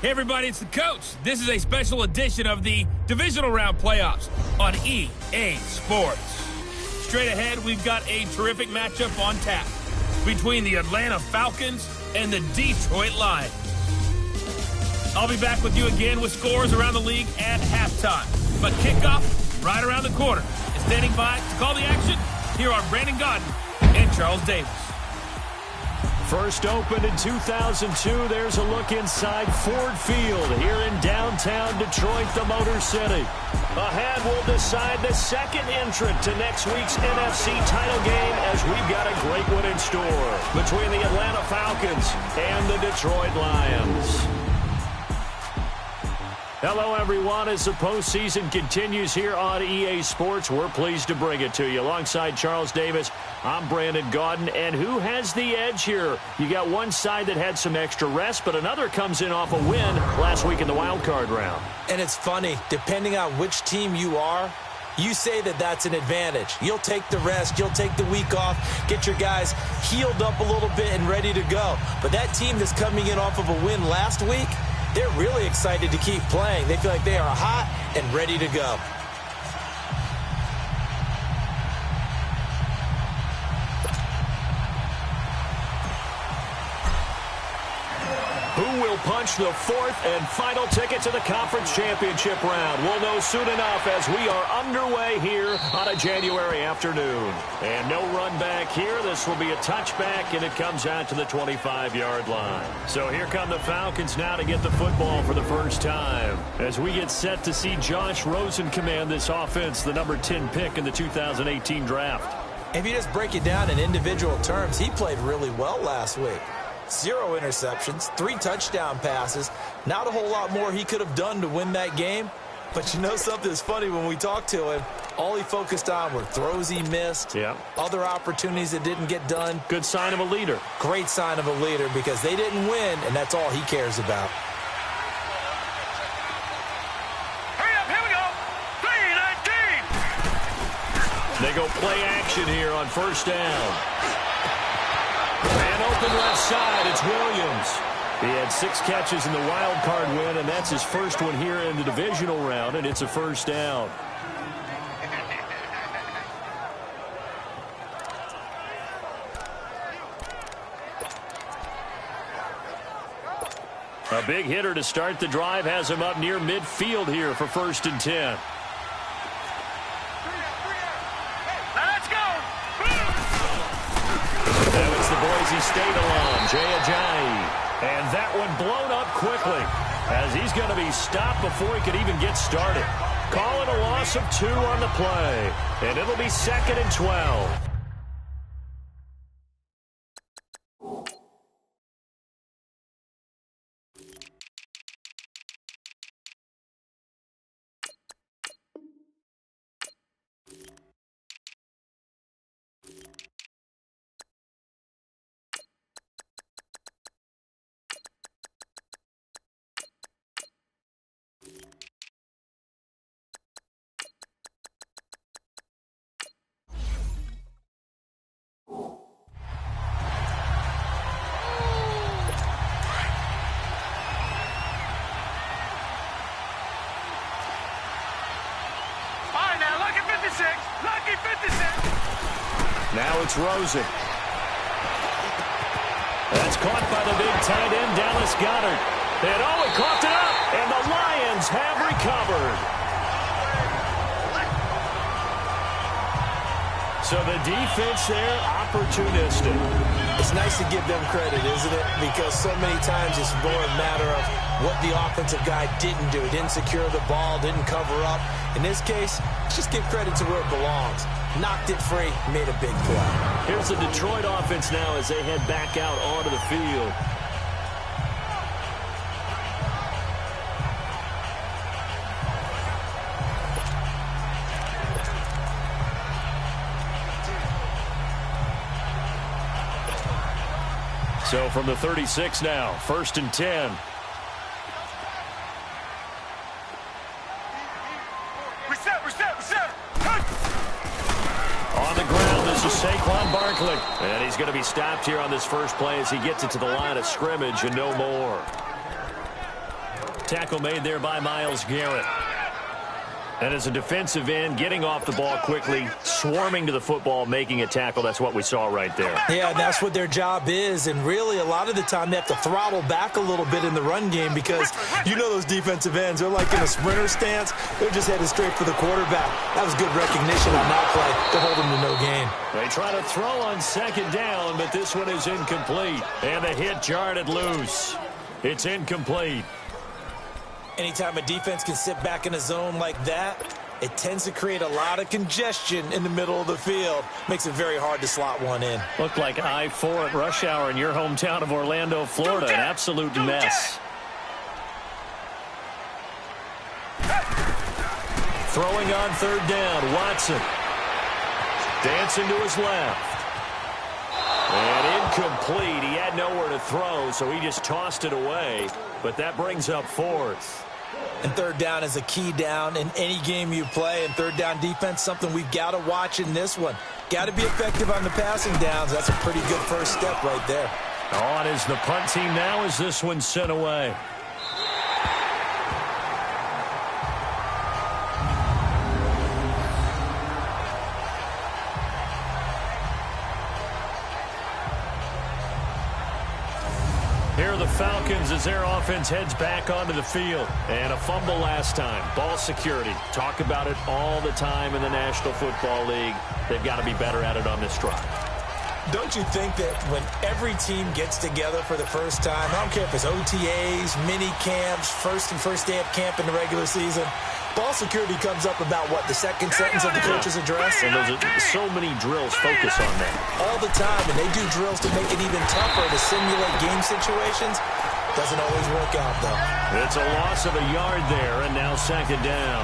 Hey everybody, it's the coach. This is a special edition of the Divisional Round Playoffs on EA Sports. Straight ahead, we've got a terrific matchup on tap between the Atlanta Falcons and the Detroit Lions. I'll be back with you again with scores around the league at halftime. But kickoff right around the corner. And standing by to call the action, here are Brandon Gaudin and Charles Davis. First opened in 2002, there's a look inside Ford Field here in downtown Detroit, the Motor City. Ahead will decide the second entrant to next week's NFC title game as we've got a great one in store between the Atlanta Falcons and the Detroit Lions. Hello, everyone. As the postseason continues here on EA Sports, we're pleased to bring it to you. Alongside Charles Davis, I'm Brandon Gaudin. And who has the edge here? You got one side that had some extra rest, but another comes in off a win last week in the wild card round. And it's funny, depending on which team you are, you say that that's an advantage. You'll take the rest, you'll take the week off, get your guys healed up a little bit and ready to go. But that team that's coming in off of a win last week, they're really excited to keep playing. They feel like they are hot and ready to go. Who will punch the fourth and final ticket to the conference championship round? We'll know soon enough as we are underway here on a January afternoon. And no run back here. This will be a touchback, and it comes out to the 25-yard line. So here come the Falcons now to get the football for the first time as we get set to see Josh Rosen command this offense, the number 10 pick in the 2018 draft. If you just break it down in individual terms, he played really well last week. 0 interceptions, 3 touchdown passes. Not a whole lot more he could have done to win that game. But you know something that's funny, when we talked to him, all he focused on were throws he missed, other opportunities that didn't get done. Good sign of a leader. Great sign of a leader because they didn't win, and that's all he cares about. Hurry up, here we go. 3-19. They go play action here on first down. Man open left side, it's Williams. He had 6 catches in the wild card win, and that's his first one here in the divisional round, and it's a first down. A big hitter to start the drive has him up near midfield here for 1st and 10. Boise State alum, Jay Ajayi. And that one blown up quickly as he's going to be stopped before he could even get started. Calling a loss of 2 on the play. And it'll be 2nd and 12. Now it's Rosen. That's caught by the big tight end, Dallas Goedert. And he coughed it up, and the Lions have recovered. So the defense there, opportunistic. It's nice to give them credit, isn't it? Because so many times it's more a matter of what the offensive guy didn't do. He didn't secure the ball, didn't cover up. In this case, just give credit to where it belongs. Knocked it free, made a big play. Here's the Detroit offense now as they head back out onto the field. So from the 36 now, 1st and 10. Reset. On the ground, this is Saquon Barkley. And he's going to be stopped here on this first play as he gets it to the line of scrimmage and no more. Tackle made there by Myles Garrett. And as a defensive end, getting off the ball quickly, swarming to the football, making a tackle, that's what we saw right there. Yeah, and that's what their job is. And really, a lot of the time, they have to throttle back a little bit in the run game because you know those defensive ends, they're like in a sprinter stance. They're just headed straight for the quarterback. That was good recognition on that play to hold them to no gain. They try to throw on second down, but this one is incomplete. And the hit jarred it loose. It's incomplete. Anytime a defense can sit back in a zone like that, it tends to create a lot of congestion in the middle of the field. Makes it very hard to slot one in. Looked like I-4 at rush hour in your hometown of Orlando, Florida. An absolute mess. Throwing on third down, Watson. Dancing to his left. And incomplete. He had nowhere to throw, so he just tossed it away. But that brings up fourth. And third down is a key down in any game you play. And third down defense, something we've got to watch in this one. Got to be effective on the passing downs. That's a pretty good first step right there. On is the punt team now as this one's sent away. Here are the Falcons as their offense heads back onto the field. And a fumble last time. Ball security. Talk about it all the time in the National Football League. They've got to be better at it on this drive. Don't you think that when every team gets together for the first time, I don't care if it's OTAs, mini camps, first day of camp in the regular season, ball security comes up about, what, the second sentence of the coach's address? And those are so many drills focus on that. All the time, and they do drills to make it even tougher to simulate game situations. Doesn't always work out, though. It's a loss of a yard there, and now second down.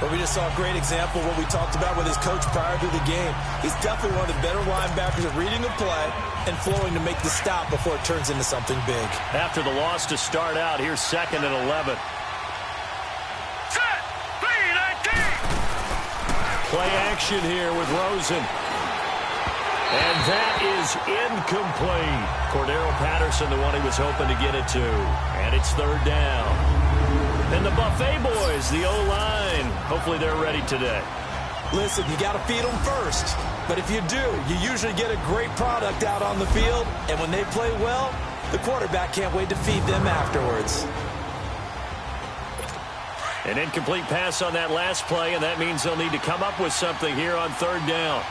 But we just saw a great example of what we talked about with his coach prior to the game. He's definitely one of the better linebackers at reading a play and flowing to make the stop before it turns into something big. After the loss to start out, here's 2nd and 11. Play action here with Rosen. And that is incomplete. Cordero Patterson, the one he was hoping to get it to. And it's third down. And the Buffet boys, the O-line, hopefully they're ready today. Listen, you got to feed them first. But if you do, you usually get a great product out on the field. And when they play well, the quarterback can't wait to feed them afterwards. An incomplete pass on that last play, and that means they'll need to come up with something here on third down.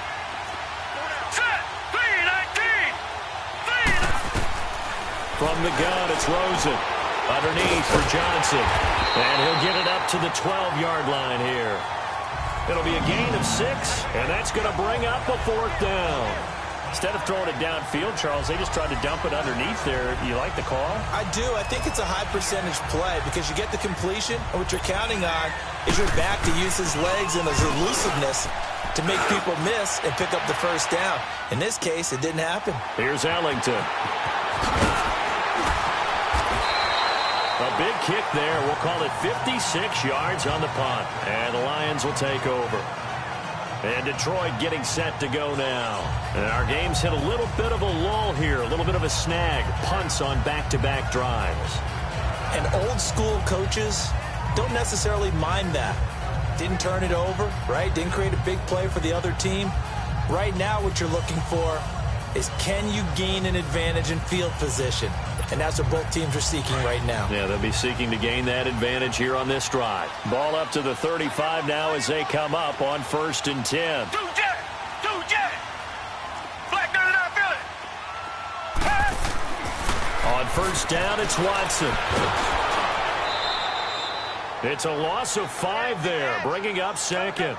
From the gun, it's Rosen. Underneath for Johnson. And he'll get it up to the 12-yard line here. It'll be a gain of 6, and that's going to bring up a fourth down. Instead of throwing it downfield, Charles, they just tried to dump it underneath there. You like the call? I do. I think it's a high percentage play because you get the completion, and what you're counting on is your back to use his legs and his elusiveness to make people miss and pick up the first down. In this case, it didn't happen. Here's Ellington. A big kick there. We'll call it 56 yards on the punt. And the Lions will take over. And Detroit getting set to go now. And our game's hit a little bit of a lull here, a little bit of a snag. Punts on back-to-back drives. And old-school coaches don't necessarily mind that. Didn't turn it over, right? Didn't create a big play for the other team. Right now what you're looking for is can you gain an advantage in field position? And that's what both teams are seeking right now. Yeah, they'll be seeking to gain that advantage here on this drive. Ball up to the 35 now as they come up on 1st and 10. On first down, it's Watson. It's a loss of 5 there, bringing up 2nd.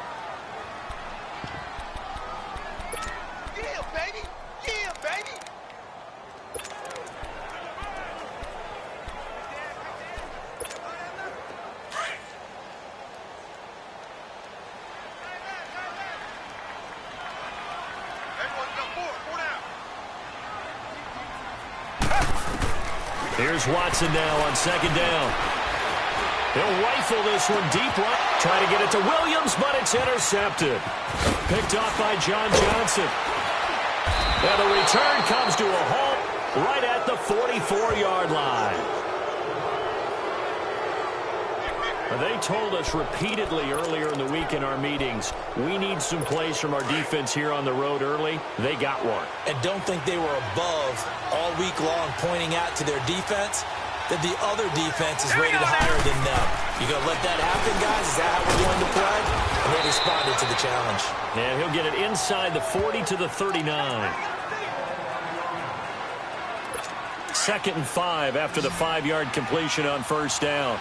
Here's Watson now on 2nd down. He'll rifle this one deep right. Trying to get it to Williams, but it's intercepted. Picked off by John Johnson. And the return comes to a halt right at the 44-yard line. They told us repeatedly earlier in the week in our meetings, we need some plays from our defense here on the road early. They got one. And don't think they were above all week long pointing out to their defense that the other defense is rated higher than them. You going to let that happen, guys? Is that how we're going to play? And they responded to the challenge. And he'll get it inside the 40 to the 39. 2nd and 5 after the 5-yard completion on first down.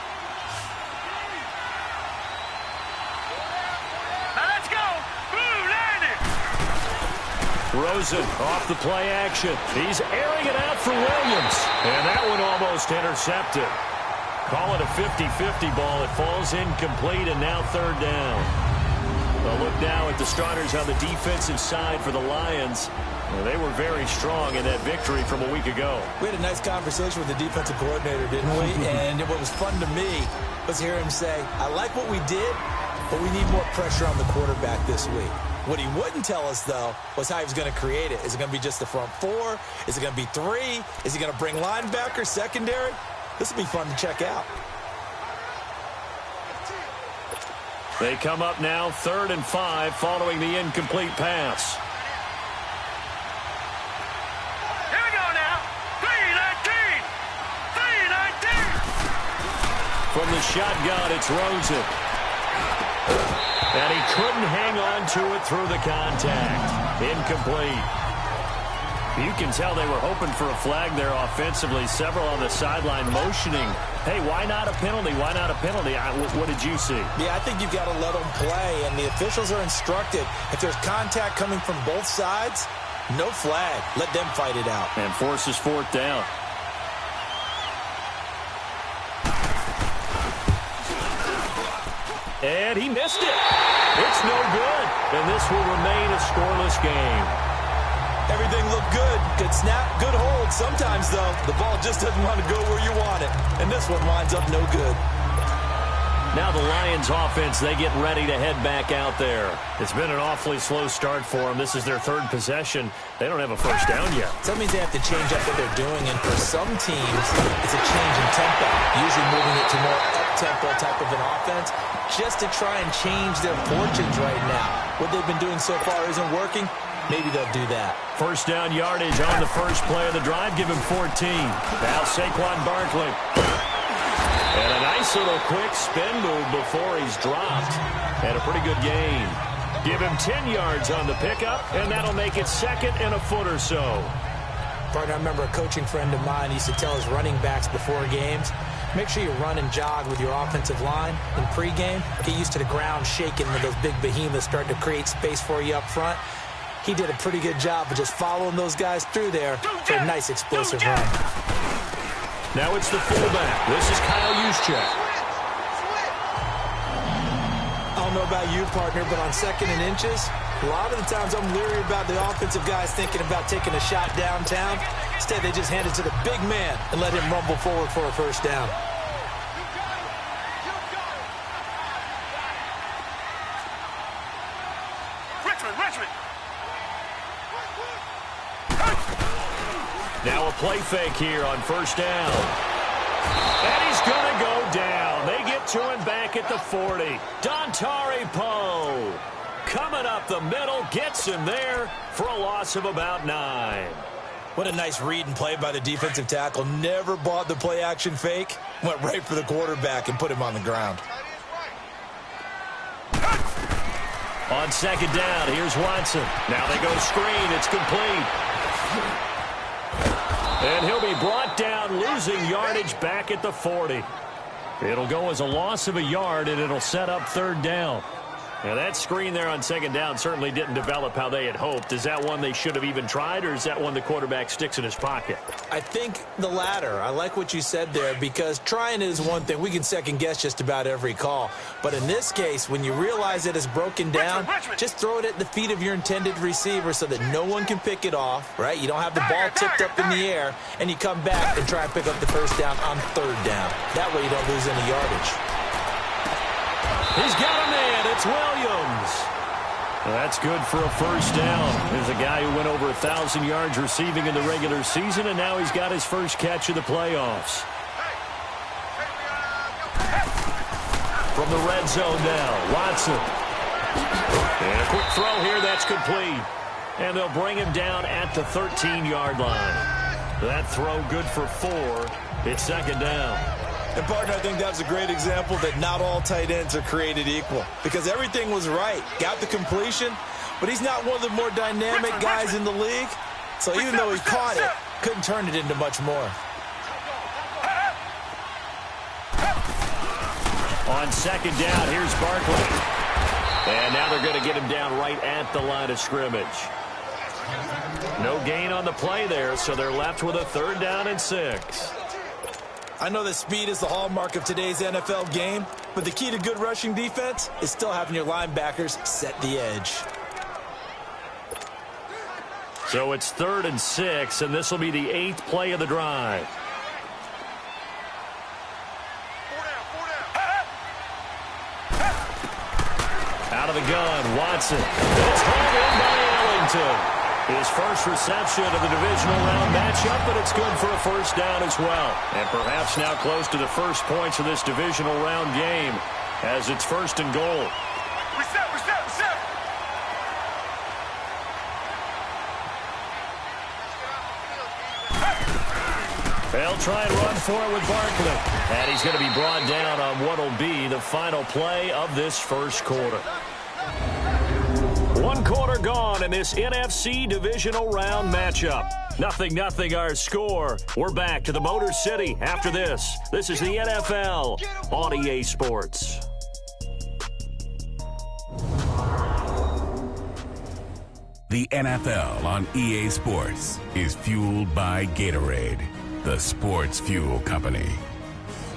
Rosen off the play action. He's airing it out for Williams. And that one almost intercepted. Call it a 50-50 ball. It falls incomplete, and now 3rd down. A look now at the starters on the defensive side for the Lions. Well, they were very strong in that victory from a week ago. We had a nice conversation with the defensive coordinator, didn't we? And what was fun to me was hear him say, I like what we did, but we need more pressure on the quarterback this week. What he wouldn't tell us, though, was how he was going to create it. Is it going to be just the front 4? Is it going to be 3? Is he going to bring linebackers, secondary? This will be fun to check out. They come up now 3rd and 5 following the incomplete pass. Here we go now. 3-19. 3-19. From the shotgun, it's Rosen. And he couldn't hang on to it through the contact. Incomplete. You can tell they were hoping for a flag there offensively. Several on the sideline motioning. Hey, why not a penalty? Why not a penalty? What did you see? Yeah, I think you've got to let them play, and the officials are instructed. If there's contact coming from both sides, no flag. Let them fight it out. And forces 4th down. And he missed it. It's no good. And this will remain a scoreless game. Everything looked good. Good snap, good hold. Sometimes, though, the ball just doesn't want to go where you want it. And this one winds up no good. Now the Lions offense, they get ready to head back out there. It's been an awfully slow start for them. This is their 3rd possession. They don't have a first down yet. So that means they have to change up what they're doing. And for some teams, it's a change in tempo. Usually moving it to more up-tempo type of an offense just to try and change their fortunes right now. What they've been doing so far isn't working. Maybe they'll do that. First down yardage on the first play of the drive. Give him 14. Now Saquon Barkley. And a nice little quick spin move before he's dropped. And a pretty good gain. Give him 10 yards on the pickup, and that'll make it 2nd and a foot or so. Partner, I remember a coaching friend of mine used to tell his running backs before games, make sure you run and jog with your offensive line in pregame. Get used to the ground shaking when those big behemoths start to create space for you up front. He did a pretty good job of just following those guys through there for a nice explosive run. Now it's the fullback. This is Kyle Juszczyk. I don't know about you, partner, but on 2nd and inches, a lot of the times I'm leery about the offensive guys thinking about taking a shot downtown. Instead, they just hand it to the big man and let him rumble forward for a first down. Richmond. Now a play fake here on first down. And he's going to go down. They get to him back at the 40. Dontari Poe coming up the middle, gets him there for a loss of about 9. What a nice read and play by the defensive tackle. Never bought the play-action fake. Went right for the quarterback and put him on the ground. On 2nd down, here's Watson. Now they go screen. It's complete. And he'll be brought down, losing yardage back at the 40. It'll go as a loss of a yard, and it'll set up 3rd down. Now, that screen there on 2nd down certainly didn't develop how they had hoped. Is that one they should have even tried, or is that one the quarterback sticks in his pocket? I think the latter. I like what you said there, because trying is one thing. We can second-guess just about every call. But in this case, when you realize that it's broken down, just throw it at the feet of your intended receiver so that no one can pick it off, right? You don't have the ball tipped up in the air, and you come back and try and pick up the first down on 3rd down. That way you don't lose any yardage. He's got a man. It's Williams. That's good for a first down. There's a guy who went over 1,000 yards receiving in the regular season, and now he's got his first catch of the playoffs. from the red zone now. Watson. And a quick throw here. That's complete. And they'll bring him down at the 13-yard line. That throw good for 4. It's second down. And, partner, I think that's a great example that not all tight ends are created equal. Because everything was right. Got the completion, but he's not one of the more dynamic guys in the league. So even though he caught it, couldn't turn it into much more. On second down, here's Barkley. And now they're going to get him down right at the line of scrimmage. No gain on the play there, so they're left with a 3rd down and 6. I know that speed is the hallmark of today's NFL game, but the key to good rushing defense is still having your linebackers set the edge. So it's 3rd and 6, and this will be the 8th play of the drive. Out of the gun, Watson. It's hauled in by Ellington. His first reception of the divisional round matchup, but it's good for a 1st down as well. And perhaps now close to the first points of this divisional round game as it's 1st and goal. Reset. They'll try and run for it with Barkley. And he's going to be brought down on what will be the final play of this first quarter. 1 quarter gone in this NFC divisional round matchup. 0-0 our score. We're back to the Motor City after this. This is the NFL on EA Sports. The NFL on EA Sports is fueled by Gatorade, the sports fuel company.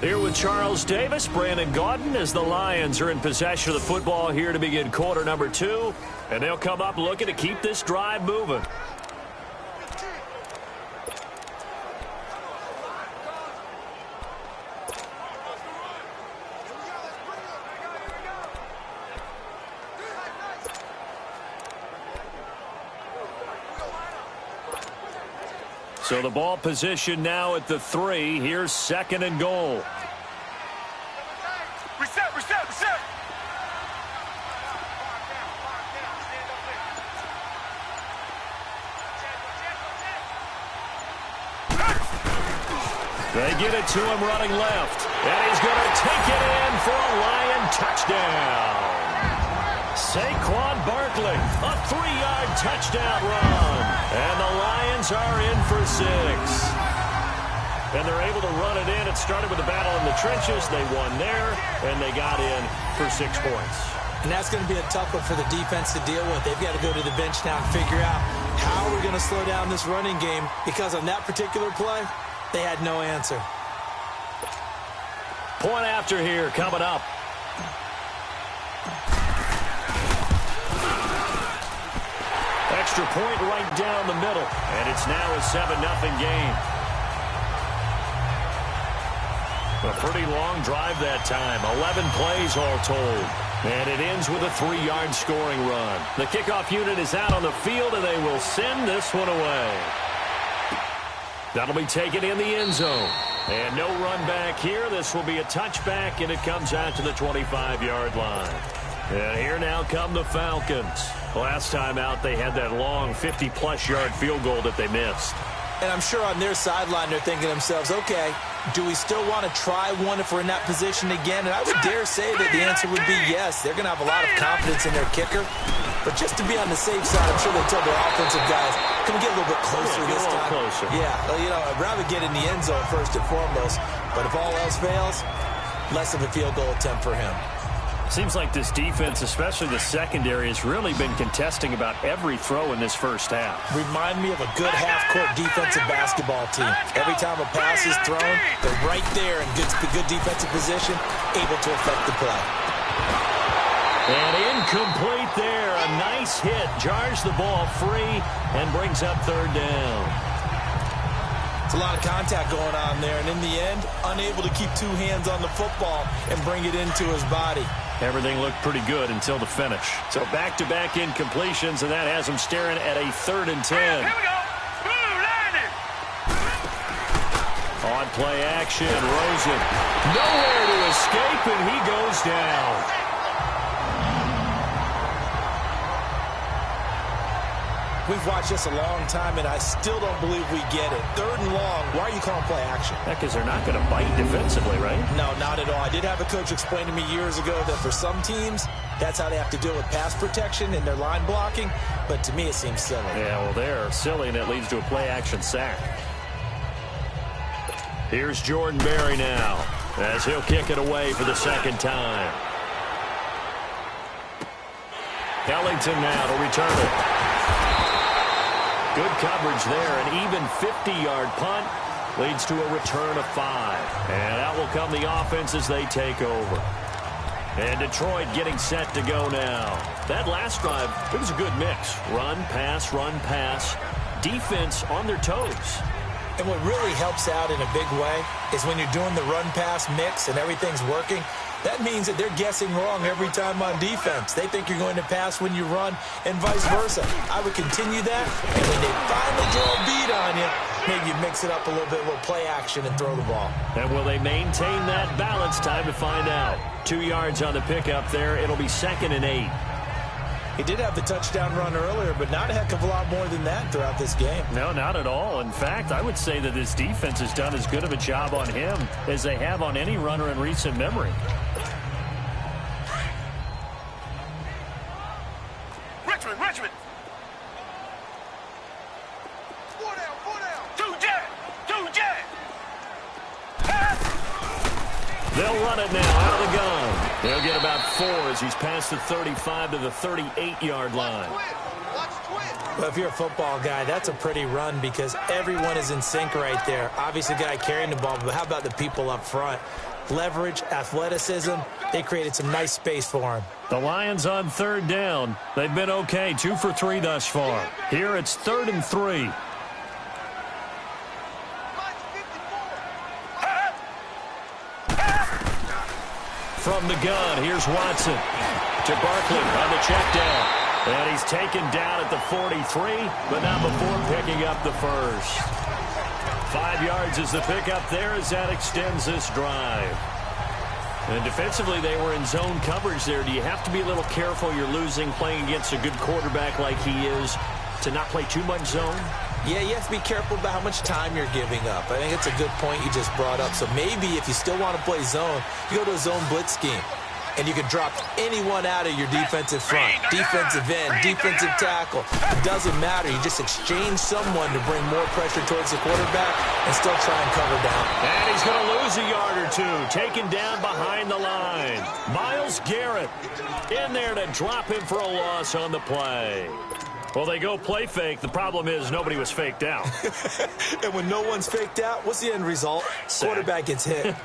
Here with Charles Davis, Brandon Gaudin, as the Lions are in possession of the football here to begin quarter number 2. And they'll come up looking to keep this drive moving. So the ball position now at the 3. Here's 2nd and goal. Reset. They get it to him running left. And he's going to take it in for a Lion touchdown. Saquon Barkley, a 3-yard touchdown run. And the Lions are in for 6. And they're able to run it in. It started with a battle in the trenches. They won there, and they got in for 6 points. And that's going to be a tough one for the defense to deal with. They've got to go to the bench now and figure out how we're going to slow down this running game, because on that particular play, they had no answer. Point after here coming up. Extra point right down the middle, and it's now a 7-0 game. A pretty long drive that time, 11 plays all told. And it ends with a 3-yard scoring run. The kickoff unit is out on the field, and they will send this one away. That'll be taken in the end zone. And no run back here. This will be a touchback, and it comes out to the 25-yard line. And here now come the Falcons. Last time out, they had that long 50-plus yard field goal that they missed. And I'm sure on their sideline they're thinking to themselves, okay, do we still want to try one if we're in that position again? And I would dare say that the answer would be yes. They're going to have a lot of confidence in their kicker. But just to be on the safe side, I'm sure they told their offensive guys, can we get a little bit closer this time? Closer. Yeah, you know, I'd rather get in the end zone first and foremost. But if all else fails, less of a field goal attempt for him. Seems like this defense, especially the secondary, has really been contesting about every throw in this first half. Remind me of a good half-court defensive basketball team. Every time a pass is thrown, they're right there in good defensive position, able to affect the play. And incomplete there. A nice hit. Jars the ball free and brings up 3rd down. It's a lot of contact going on there, and in the end, unable to keep 2 hands on the football and bring it into his body. Everything looked pretty good until the finish. So back-to-back incompletions, and that has him staring at a 3rd and 10. Here we go. Blue, line it. On play action, Rosen. Nowhere to escape, and he goes down. We've watched this a long time, and I still don't believe we get it. 3rd and long, why are you calling play action? Because they're not going to bite defensively, right? No, not at all. I did have a coach explain to me years ago that for some teams, that's how they have to deal with pass protection and their line blocking. But to me, it seems silly. Yeah, well, they're silly, and it leads to a play action sack. Here's Jordan Berry now, as he'll kick it away for the 2nd time. Ellington now to return it. Good coverage there. An even 50-yard punt leads to a return of 5. And out will come the offense as they take over. And Detroit getting set to go now. That last drive, it was a good mix. Run, pass, defense on their toes. And what really helps out in a big way is when you're doing the run-pass mix and everything's working, that means that they're guessing wrong every time on defense. They think you're going to pass when you run and vice versa. I would continue that, and when they finally draw a beat on you, maybe you mix it up a little bit, a little play action, and throw the ball. And will they maintain that balance? Time to find out. 2 yards on the pickup there. It'll be 2nd and 8. He did have the touchdown run earlier, but not a heck of a lot more than that throughout this game. No, not at all. In fact, I would say that this defense has done as good of a job on him as they have on any runner in recent memory. Richmond. 4 down. 2 jet. They'll run it now out of the gun. They'll get about 4 as he's past the 35 to the 38-yard line. Well, if you're a football guy, that's a pretty run because everyone is in sync right there. Obviously, the guy carrying the ball, but how about the people up front? Leverage, athleticism, they created some nice space for him. The Lions on 3rd down. They've been okay, 2 for 3 thus far. Here it's 3rd and 3. From the gun, here's Watson to Barkley on the check down. And he's taken down at the 43, but not before picking up the first. 5 yards is the pickup there as that extends this drive. And defensively, they were in zone coverage there. Do you have to be a little careful? You're losing playing against a good quarterback like he is to not play too much zone? Yeah, you have to be careful about how much time you're giving up. I think it's a good point you just brought up. So maybe if you still want to play zone, you go to a zone blitz scheme. And you can drop anyone out of your defensive front, defensive end, defensive tackle. It doesn't matter. You just exchange someone to bring more pressure towards the quarterback and still try and cover down. And he's going to lose a yard or 2, taken down behind the line. Myles Garrett in there to drop him for a loss on the play. Well, they go play fake. The problem is nobody was faked out. And when no one's faked out, what's the end result? Sack. Quarterback gets hit.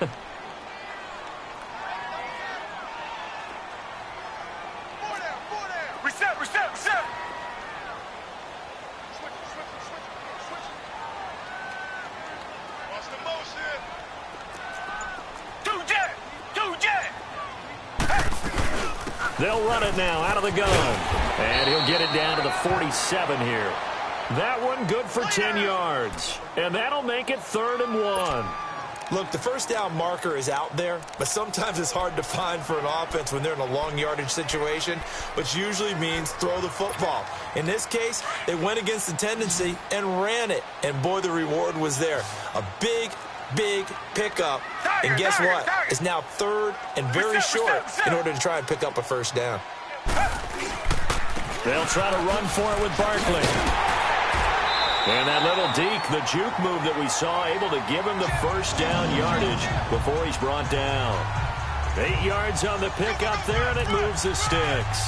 Reset. What's the motion? 2 jet. They'll run it now out of the gun. And he'll get it down to the 47 here. That one good for 10 yards. And that'll make it 3rd and 1. Look, the first down marker is out there, but sometimes it's hard to find for an offense when they're in a long yardage situation, which usually means throw the football. In this case, they went against the tendency and ran it, and boy, the reward was there. A big pickup, and guess what? It's now 3rd and very short in order to try and pick up a first down. They'll try to run for it with Barkley. And that little deke, the juke move that we saw, able to give him the first down yardage before he's brought down. 8 yards on the pickup there, and it moves the sticks.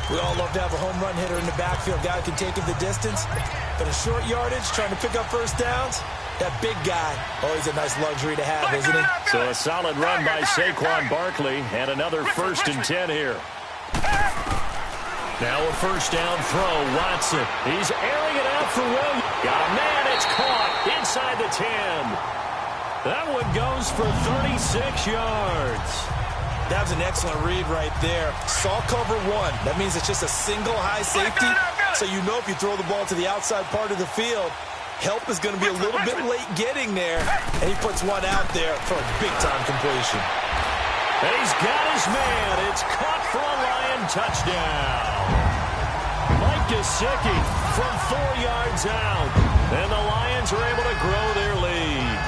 We all love to have a home run hitter in the backfield. Guy who can take it the distance. But a short yardage, trying to pick up first downs, that big guy, always a nice luxury to have, isn't he? So a solid run by Saquon Barkley, and another 1st and 10 here. Now a first down throw, Watson. He's airing it out for Williams. Got a man, it's caught inside the 10. That one goes for 36 yards. That was an excellent read right there. Saw cover 1. That means it's just a single high safety. So you know if you throw the ball to the outside part of the field, Help is going to be a little bit late getting there, and he puts one out there for a big-time completion. And he's got his man. It's caught for a Lion touchdown. Mike Gesicki from 4 yards out. And the Lions are able to grow their lead.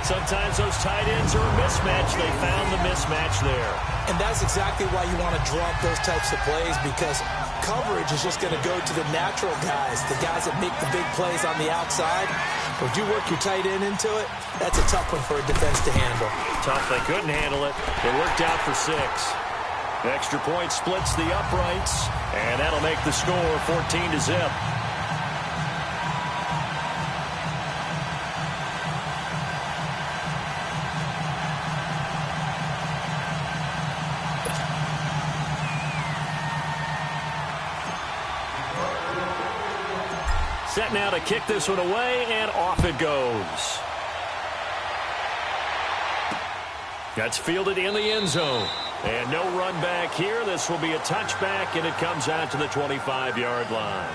Sometimes those tight ends are a mismatch. They found the mismatch there. And that's exactly why you want to draw up those types of plays, because coverage is just going to go to the natural guys, the guys that make the big plays on the outside. But if you work your tight end into it, that's a tough one for a defense to handle. Tough. They couldn't handle it. It worked out for 6. Extra point splits the uprights, and that'll make the score 14-0. Set now to kick this one away, and off it goes. That's fielded in the end zone. And no run back here. This will be a touchback, and it comes out to the 25-yard line.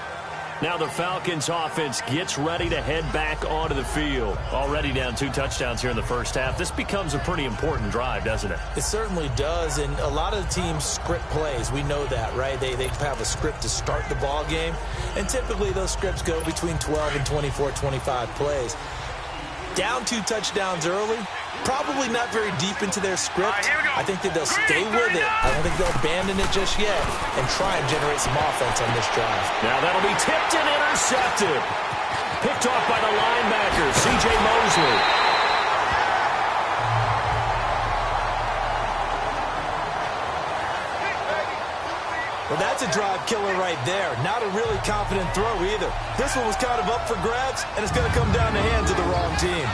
Now the Falcons offense gets ready to head back onto the field. Already down 2 touchdowns here in the first half. This becomes a pretty important drive, doesn't it? It certainly does, and a lot of the teams script plays. We know that, right? They have a script to start the ball game, and typically those scripts go between 12 and 24, 25 plays. Down 2 touchdowns early, probably not very deep into their script. I think that they'll stay with it. I don't think they'll abandon it just yet and try and generate some offense on this drive. Now that'll be tipped and intercepted. Picked off by the linebacker, C.J. Mosley. Well, that's a drive killer right there. Not a really confident throw either. This one was kind of up for grabs, and it's going to come down the hands of the wrong team.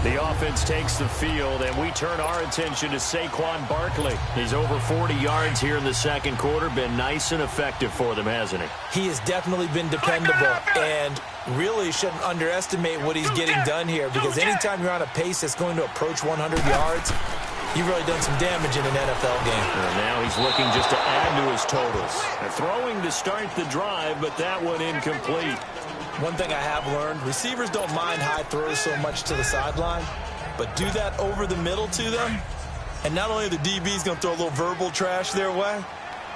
The offense takes the field, and we turn our attention to Saquon Barkley. He's over 40 yards here in the second quarter. Been nice and effective for them, hasn't he? He has definitely been dependable, and really shouldn't underestimate what he's getting done here, because anytime you're on a pace that's going to approach 100 yards, you've really done some damage in an NFL game. And now he's looking just to add to his totals. Throwing to start the drive, but that one incomplete. One thing I have learned, receivers don't mind high throws so much to the sideline, but do that over the middle to them, and not only are the DBs going to throw a little verbal trash their way,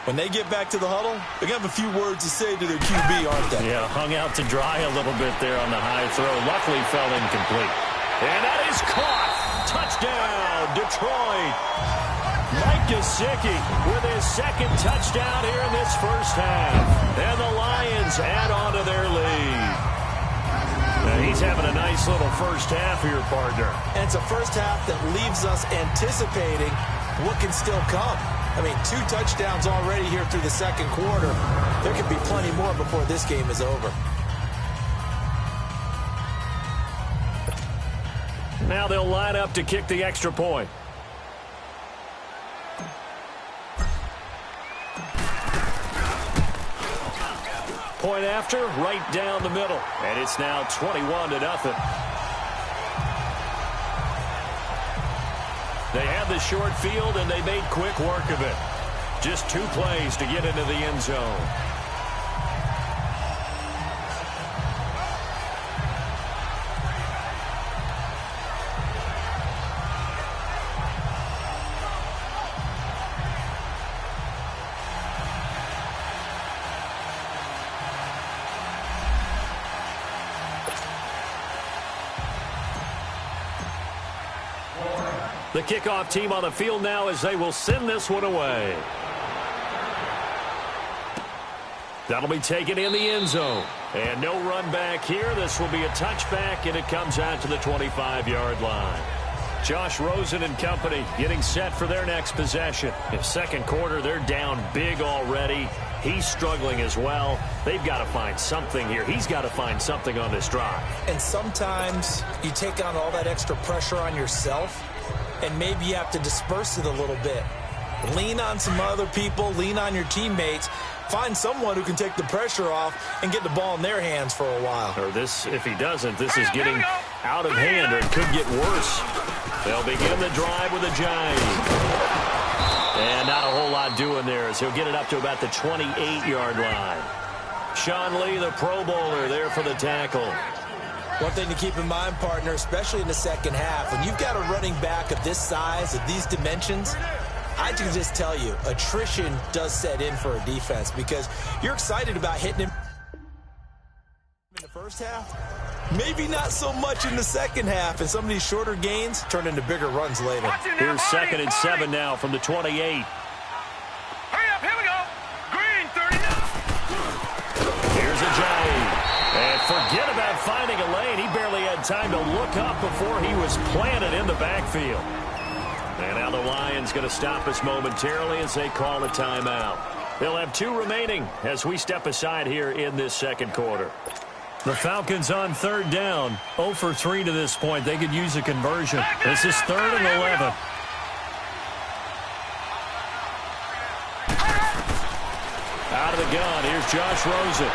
when they get back to the huddle, they're going to have a few words to say to their QB, aren't they? Yeah, hung out to dry a little bit there on the high throw. Luckily fell incomplete. And that is caught. Touchdown, Detroit. Mike Gesicki with his second touchdown here in this first half. And the Lions add on to their lead. And he's having a nice little first half here, partner. And it's a first half that leaves us anticipating what can still come. I mean, 2 touchdowns already here through the second quarter. There could be plenty more before this game is over. Now they'll line up to kick the extra point. Point after, right down the middle. And it's now 21-0. They had the short field, and they made quick work of it. Just 2 plays to get into the end zone. The kickoff team on the field now as they will send this one away. That'll be taken in the end zone. And no run back here. This will be a touchback, and it comes out to the 25-yard line. Josh Rosen and company getting set for their next possession. In second quarter, they're down big already. He's struggling as well. They've got to find something here. He's got to find something on this drive. And sometimes you take on all that extra pressure on yourself, and maybe you have to disperse it a little bit. Lean on some other people. Lean on your teammates. Find someone who can take the pressure off and get the ball in their hands for a while. Or this, if he doesn't, this is getting out of hand, or it could get worse. They'll begin the drive with a giant. And not a whole lot doing there as he'll get it up to about the 28-yard line. Sean Lee, the Pro Bowler, there for the tackle. One thing to keep in mind, partner, especially in the second half, when you've got a running back of this size, of these dimensions, I can just tell you, attrition does set in for a defense because you're excited about hitting him in the first half. Maybe not so much in the second half, and some of these shorter gains turn into bigger runs later. Here's 2nd and 7 now from the 28. Hurry up, here we go. Green, 39. Here's a giant. And forget about finding a lane. He barely had time to look up before he was planted in the backfield. And now the Lions going to stop us momentarily as they call a timeout. They'll have 2 remaining as we step aside here in this second quarter. The Falcons on 3rd down. 0 for 3 to this point. They could use a conversion. This is 3rd and 11. Out of the gun, here's Josh Rosen.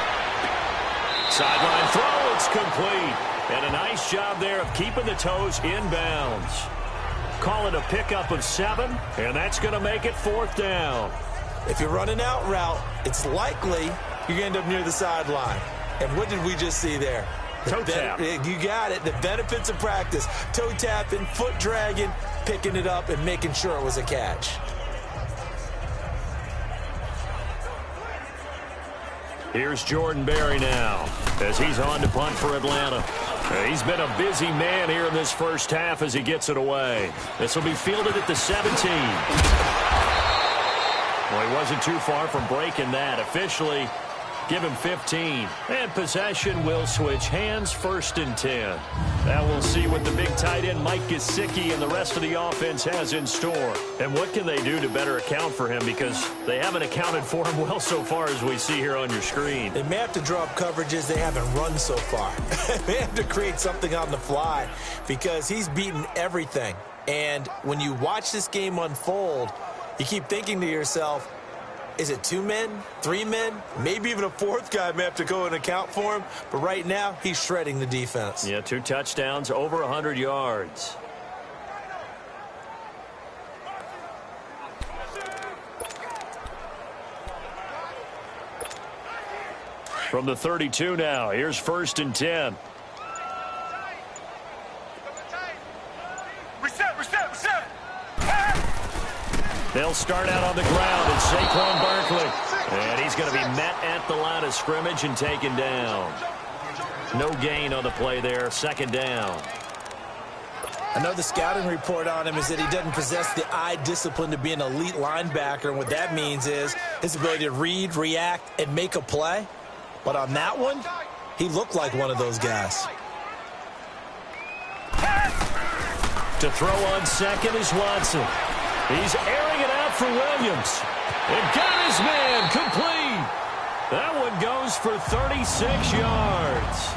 Sideline throw, it's complete. And a nice job there of keeping the toes inbounds. Call it a pickup of 7, and that's going to make it 4th down. If you're running out route, it's likely you're going to end up near the sideline. And what did we just see there? Toe tap. You got it. The benefits of practice. Toe tapping, foot dragging, picking it up, and making sure it was a catch. Here's Jordan Berry now as he's on to punt for Atlanta. He's been a busy man here in this first half as he gets it away. This will be fielded at the 17. Well, he wasn't too far from breaking that. Officially, give him 15. And possession will switch hands, 1st and 10. Now we'll see what the big tight end Mike Gesicki and the rest of the offense has in store. And what can they do to better account for him, because they haven't accounted for him well so far as we see here on your screen. They may have to draw up coverages they haven't run so far. They have to create something on the fly because he's beaten everything. And when you watch this game unfold, you keep thinking to yourself, is it 2 men, 3 men? Maybe even a 4th guy may have to go and account for him. But right now, he's shredding the defense. Yeah, 2 touchdowns, over 100 yards. From the 32 now, here's 1st and 10. Reset. They'll start out on the ground, and Saquon Barkley. And he's going to be met at the line of scrimmage and taken down. No gain on the play there, 2nd down. I know the scouting report on him is that he doesn't possess the eye discipline to be an elite linebacker. And what that means is his ability to read, react, and make a play. But on that one, he looked like one of those guys. To throw on 2nd is Watson. He's airing it out for Williams. And got his man complete. That one goes for 36 yards.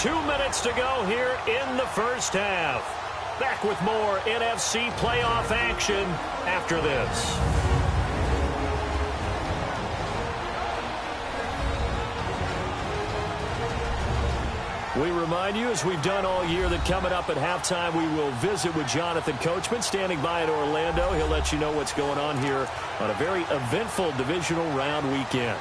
2 minutes to go here in the first half. Back with more NFC playoff action after this. We remind you, as we've done all year, that coming up at halftime, we will visit with Jonathan Coachman, standing by in Orlando. He'll let you know what's going on here on a very eventful divisional round weekend.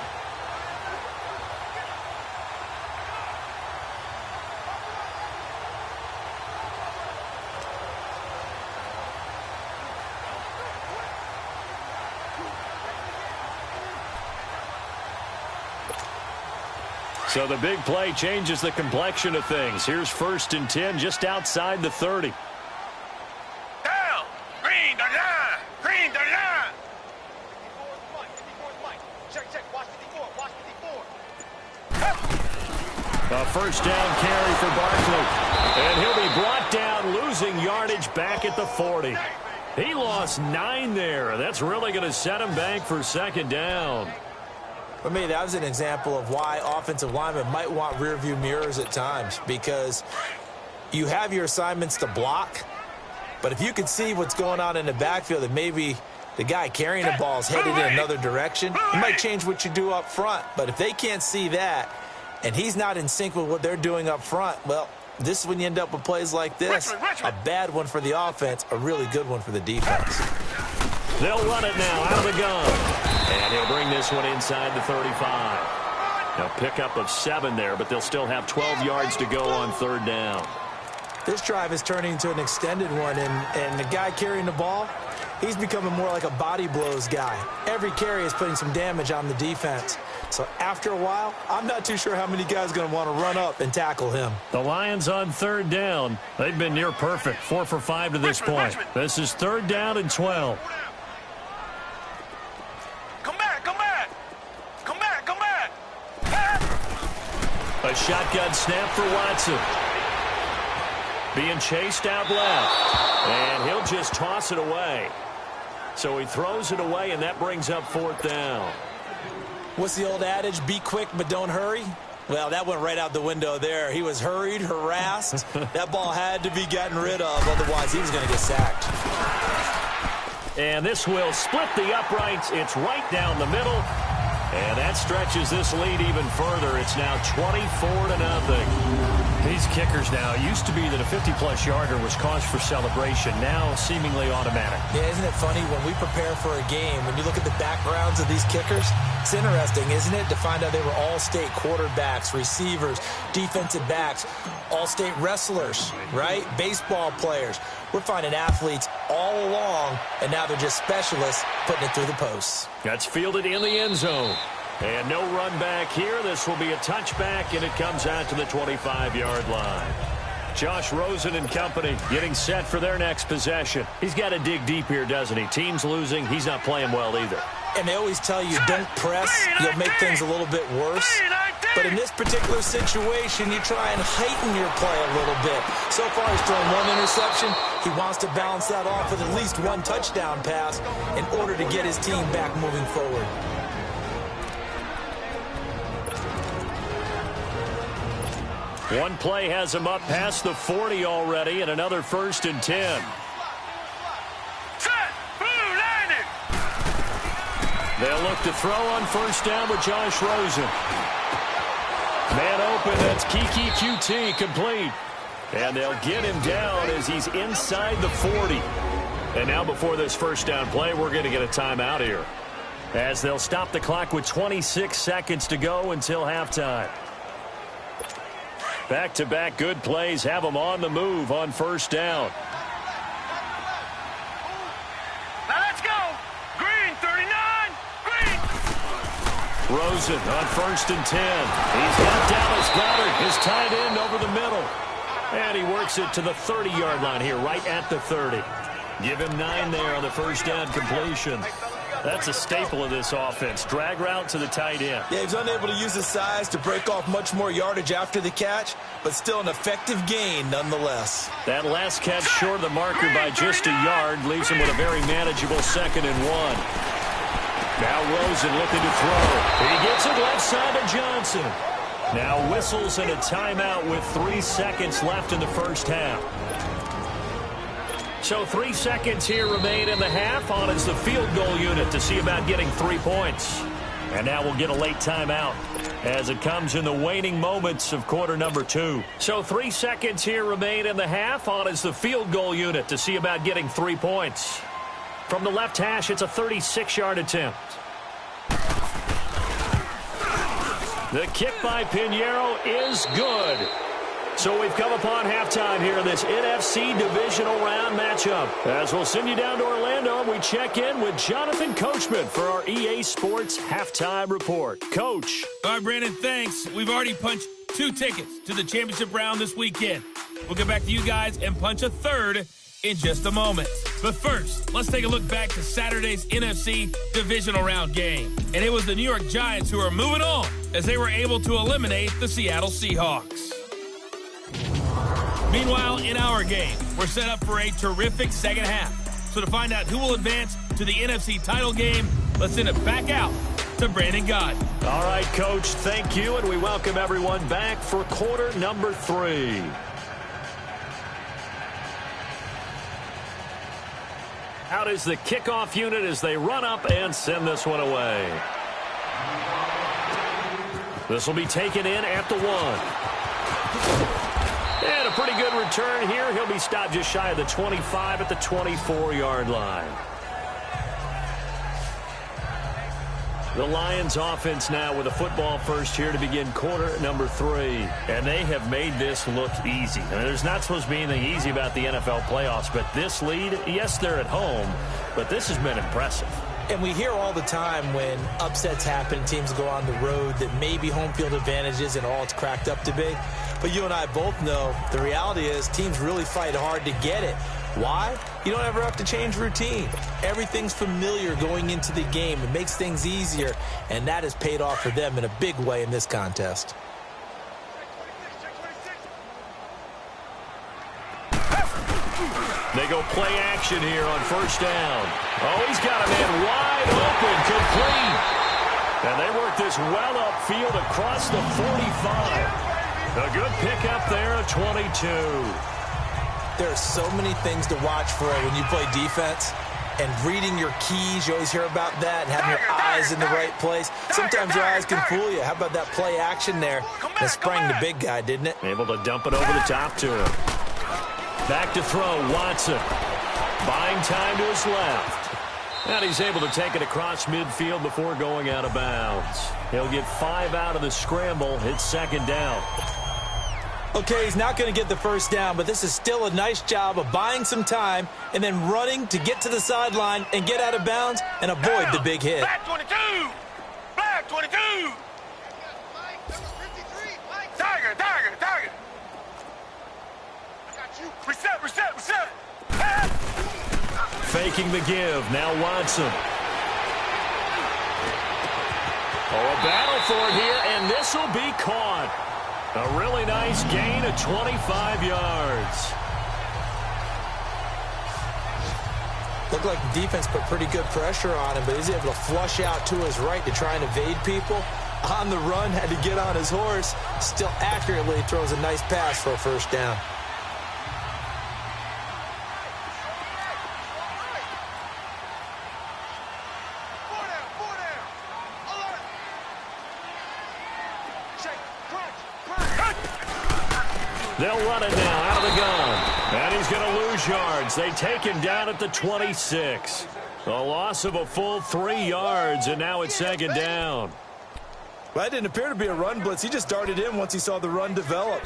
So the big play changes the complexion of things. Here's 1st and 10 just outside the 30. Down. Green, the line. Green, the line. Check. Watch 54. A 1st down carry for Barkley. And he'll be brought down, losing yardage back at the 40. He lost 9 there. That's really going to set him back for 2nd down. For me, that was an example of why offensive linemen might want rearview mirrors at times, because you have your assignments to block, but if you can see what's going on in the backfield and maybe The guy carrying the ball is headed in another direction. It might change what you do up front, but if they can't see that and he's not in sync with what they're doing up front, well, this is when you end up with plays like this. A bad one for the offense, a really good one for the defense. They'll run it now out of the gun. And he'll bring this one inside the 35. Now pickup of 7 there, but they'll still have 12 yards to go on 3rd down. This drive is turning into an extended one, and the guy carrying the ball, he's becoming more like a body blows guy. Every carry is putting some damage on the defense. So after a while, I'm not too sure how many guys are going to want to run up and tackle him. The Lions on 3rd down. They've been near perfect, 4 for 5 to this point. This is 3rd down and 12. Come back, come back. Come back, come back. A shotgun snap for Watson. Being chased out left. And he'll just toss it away. So he throws it away, and that brings up 4th down. What's the old adage, be quick but don't hurry? Well, that went right out the window there. He was hurried, harassed. That ball had to be gotten rid of, otherwise he was going to get sacked. And this will split the uprights. It's right down the middle. And that stretches this lead even further. It's now 24-0. These kickers now, it used to be that a 50-plus yarder was cause for celebration. Now seemingly automatic. Yeah, isn't it funny when we prepare for a game, when you look at the backgrounds of these kickers, it's interesting, isn't it, to find out they were all-state quarterbacks, receivers, defensive backs, all-state wrestlers, right? Baseball players. We're finding athletes all along, and now they're just specialists putting it through the posts. That's fielded in the end zone. And no run back here. This will be a touchback, and it comes out to the 25-yard line. Josh Rosen and company getting set for their next possession. He's got to dig deep here, doesn't he? Team's losing. He's not playing well either. And they always tell you, don't press. You'll make things a little bit worse. But in this particular situation, you try and heighten your play a little bit. So far, he's thrown 1 interception. He wants to balance that off with at least 1 touchdown pass in order to get his team back moving forward. One play has him up past the 40 already, and another 1st and 10. They'll look to throw on 1st down with Josh Rosen. Man open, that's Kiki QT, complete. And they'll get him down as he's inside the 40. And now before this 1st down play, we're going to get a timeout here, as they'll stop the clock with 26 seconds to go until halftime. Back-to-back good plays have them on the move on 1st down. Now let's go. Green, 39. Green. Rosen on 1st and 10. He's got Dallas Goedert, his tight end, over the middle. And he works it to the 30-yard line here, right at the 30. Give him 9 there on the 1st down completion. That's a staple of this offense. Drag route to the tight end. Yeah, he's unable to use his size to break off much more yardage after the catch, but still an effective gain nonetheless. That last catch short of the marker by just a yard leaves him with a very manageable 2nd and 1. Now Rosen looking to throw. He gets it left side to Johnson. Now whistles and a timeout with 3 seconds left in the 1st half. So 3 seconds here remain in the half. On is the field goal unit to see about getting 3 points. And now we'll get a late timeout as it comes in the waning moments of quarter number 2. So 3 seconds here remain in the half. On is the field goal unit to see about getting 3 points. From the left hash, it's a 36-yard attempt. The kick by Pinheiro is good. So we've come upon halftime here in this NFC Divisional Round matchup. As we'll send you down to Orlando, we check in with Jonathan Coachman for our EA Sports Halftime Report. Coach. All right, Brandon, thanks. We've already punched 2 tickets to the championship round this weekend. We'll get back to you guys and punch a 3rd in just a moment. But first, let's take a look back to Saturday's NFC Divisional Round game. And it was the New York Giants who are moving on as they were able to eliminate the Seattle Seahawks. Meanwhile, in our game, we're set up for a terrific 2nd half. So to find out who will advance to the NFC title game, let's send it back out to Brandon Gaudin. All right, Coach, thank you, and we welcome everyone back for quarter number 3. Out is the kickoff unit as they run up and send this one away. This will be taken in at the 1. And a pretty good return here. He'll be stopped just shy of the 25 at the 24-yard line. The Lions offense now with a football first here to begin quarter number 3. And they have made this look easy. I mean, there's not supposed to be anything easy about the NFL playoffs, but this lead, yes, they're at home, but this has been impressive. And we hear all the time when upsets happen, teams go on the road, that maybe home field advantage isn't all it's cracked up to be. But you and I both know the reality is teams really fight hard to get it. Why? You don't ever have to change routine. Everything's familiar going into the game. It makes things easier, and that has paid off for them in a big way in this contest. They go play action here on first down. Oh, he's got a man wide open, complete. And they work this well upfield across the 45. A good pickup there at 22. There are so many things to watch for when you play defense. And reading your keys, you always hear about that, and having your eyes in the right place. Sometimes your eyes can fool you. How about that play action there? That sprang the big guy, didn't it? Able to dump it over the top to him. Back to throw, Watson. Buying time to his left. And he's able to take it across midfield before going out of bounds. He'll get 5 out of the scramble. It's second down. Okay, he's not going to get the first down, but this is still a nice job of buying some time and then running to get to the sideline and get out of bounds and avoid the big hit. Black 22! Black 22! Tiger! Reset! Faking the give. Now Watson. Oh, a battle for it here, and this will be caught. A really nice gain of 25 yards. Looked like the defense put pretty good pressure on him, but he's able to flush out to his right to try and evade people. On the run, had to get on his horse. Still accurately throws a nice pass for a first down. They'll run it now out of the gun. And he's going to lose yards. They take him down at the 26. A loss of a full 3 yards, and now it's second down. Well, that didn't appear to be a run blitz. He just darted in once he saw the run develop.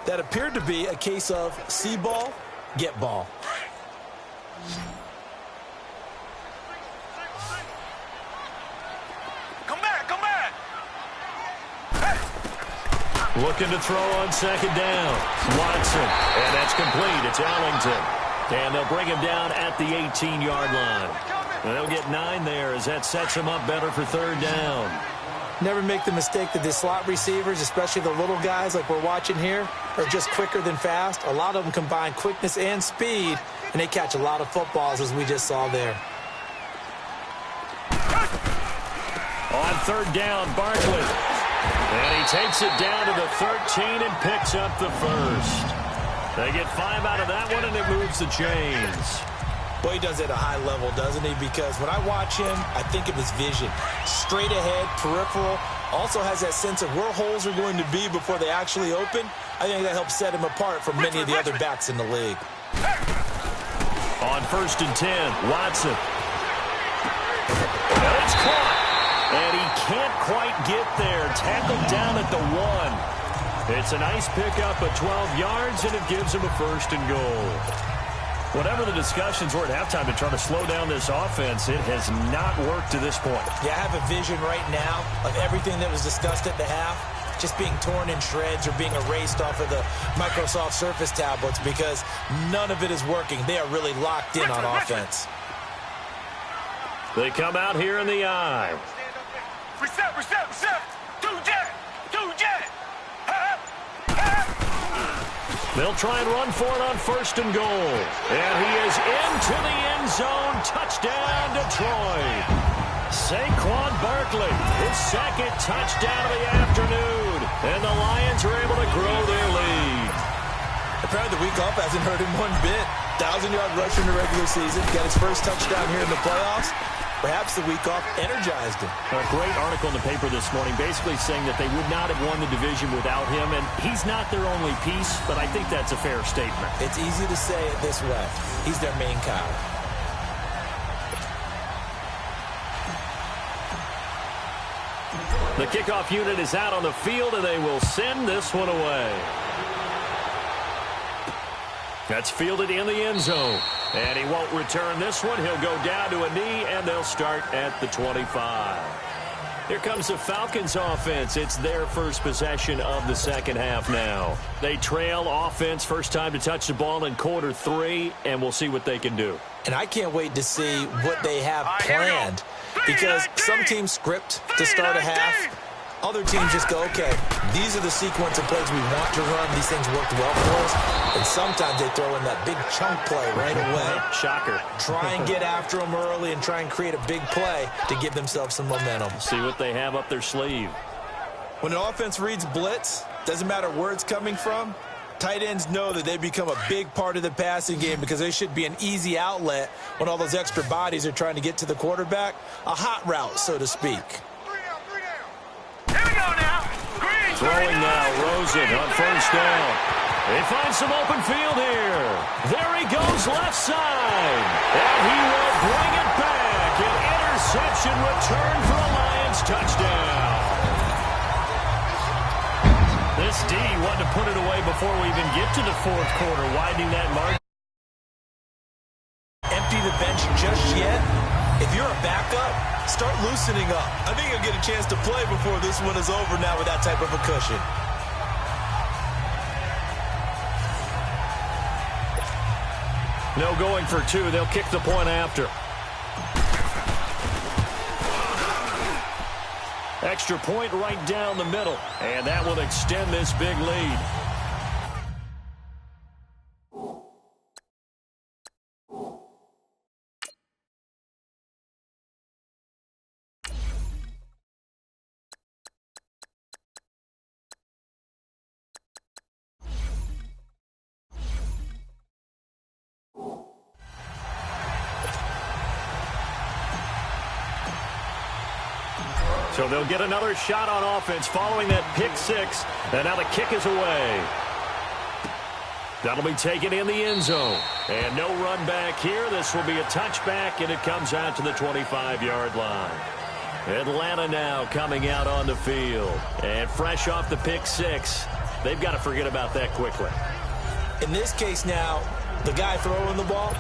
That appeared to be a case of see ball, get ball. Come back! Looking to throw on second down. Watson, and that's complete. It's Ellington. And they'll bring him down at the 18-yard line. And they'll get 9 there as that sets him up better for third down. Never make the mistake that the slot receivers, especially the little guys like we're watching here, are just quicker than fast. A lot of them combine quickness and speed, and they catch a lot of footballs, as we just saw there. On third down, Barkley. And he takes it down to the 13 and picks up the first. They get 5 out of that one, and it moves the chains. Well, he does it at a high level, doesn't he? Because when I watch him, I think of his vision. Straight ahead, peripheral. Also has that sense of where holes are going to be before they actually open. I think that helps set him apart from many of the other backs in the league. On first and 10, Watson. And it's caught. And he can't quite get there. Tackled down at the 1. It's a nice pickup of 12 yards, and it gives him a first and goal. Whatever the discussions were at halftime to try to slow down this offense, it has not worked to this point. Yeah, I have a vision right now of everything that was discussed at the half just being torn in shreds or being erased off of the Microsoft Surface tablets because none of it is working. They are really locked in on offense. They come out here in the eye. Reset. Two jet. They'll try and run for it on first and goal. And he is into the end zone. Touchdown, Detroit. Saquon Barkley, his second touchdown of the afternoon. And the Lions are able to grow their lead. Apparently the week off hasn't hurt him one bit. 1,000-yard rusher in the regular season. Got his first touchdown here in the playoffs. Perhaps the week off energized him. A great article in the paper this morning basically saying that they would not have won the division without him, and he's not their only piece, but I think that's a fair statement. It's easy to say it this way. He's their main cow. The kickoff unit is out on the field, and they will send this one away. That's fielded in the end zone. And he won't return this one. He'll go down to a knee, and they'll start at the 25. Here comes the Falcons offense. It's their first possession of the second half now. They trail offense, first time to touch the ball in quarter 3, and we'll see what they can do. And I can't wait to see what they have planned, because some teams script to start a half. Other teams just go, okay, these are the sequence of plays we want to run. These things worked well for us. And sometimes they throw in that big chunk play right away. Shocker. Try and get after them early and try and create a big play to give themselves some momentum. See what they have up their sleeve. When an offense reads blitz, doesn't matter where it's coming from, tight ends know that they become a big part of the passing game because they should be an easy outlet when all those extra bodies are trying to get to the quarterback. A hot route, so to speak. Throwing now, Rosen on first down. They find some open field here. There he goes left side. And he will bring it back. An interception return for a Lions touchdown. This D wanted to put it away before we even get to the fourth quarter, widening that margin. Empty the bench just yet. If you're a backup, start loosening up. I think you'll get a chance to play before this one is over now with that type of a cushion. No going for 2. They'll kick the point after. Extra point right down the middle. And that will extend this big lead. So they'll get another shot on offense following that pick 6. And now the kick is away. That'll be taken in the end zone. And no run back here. This will be a touchback, and it comes out to the 25-yard line. Atlanta now coming out on the field. And fresh off the pick 6, they've got to forget about that quickly. In this case now, the guy throwing the ball,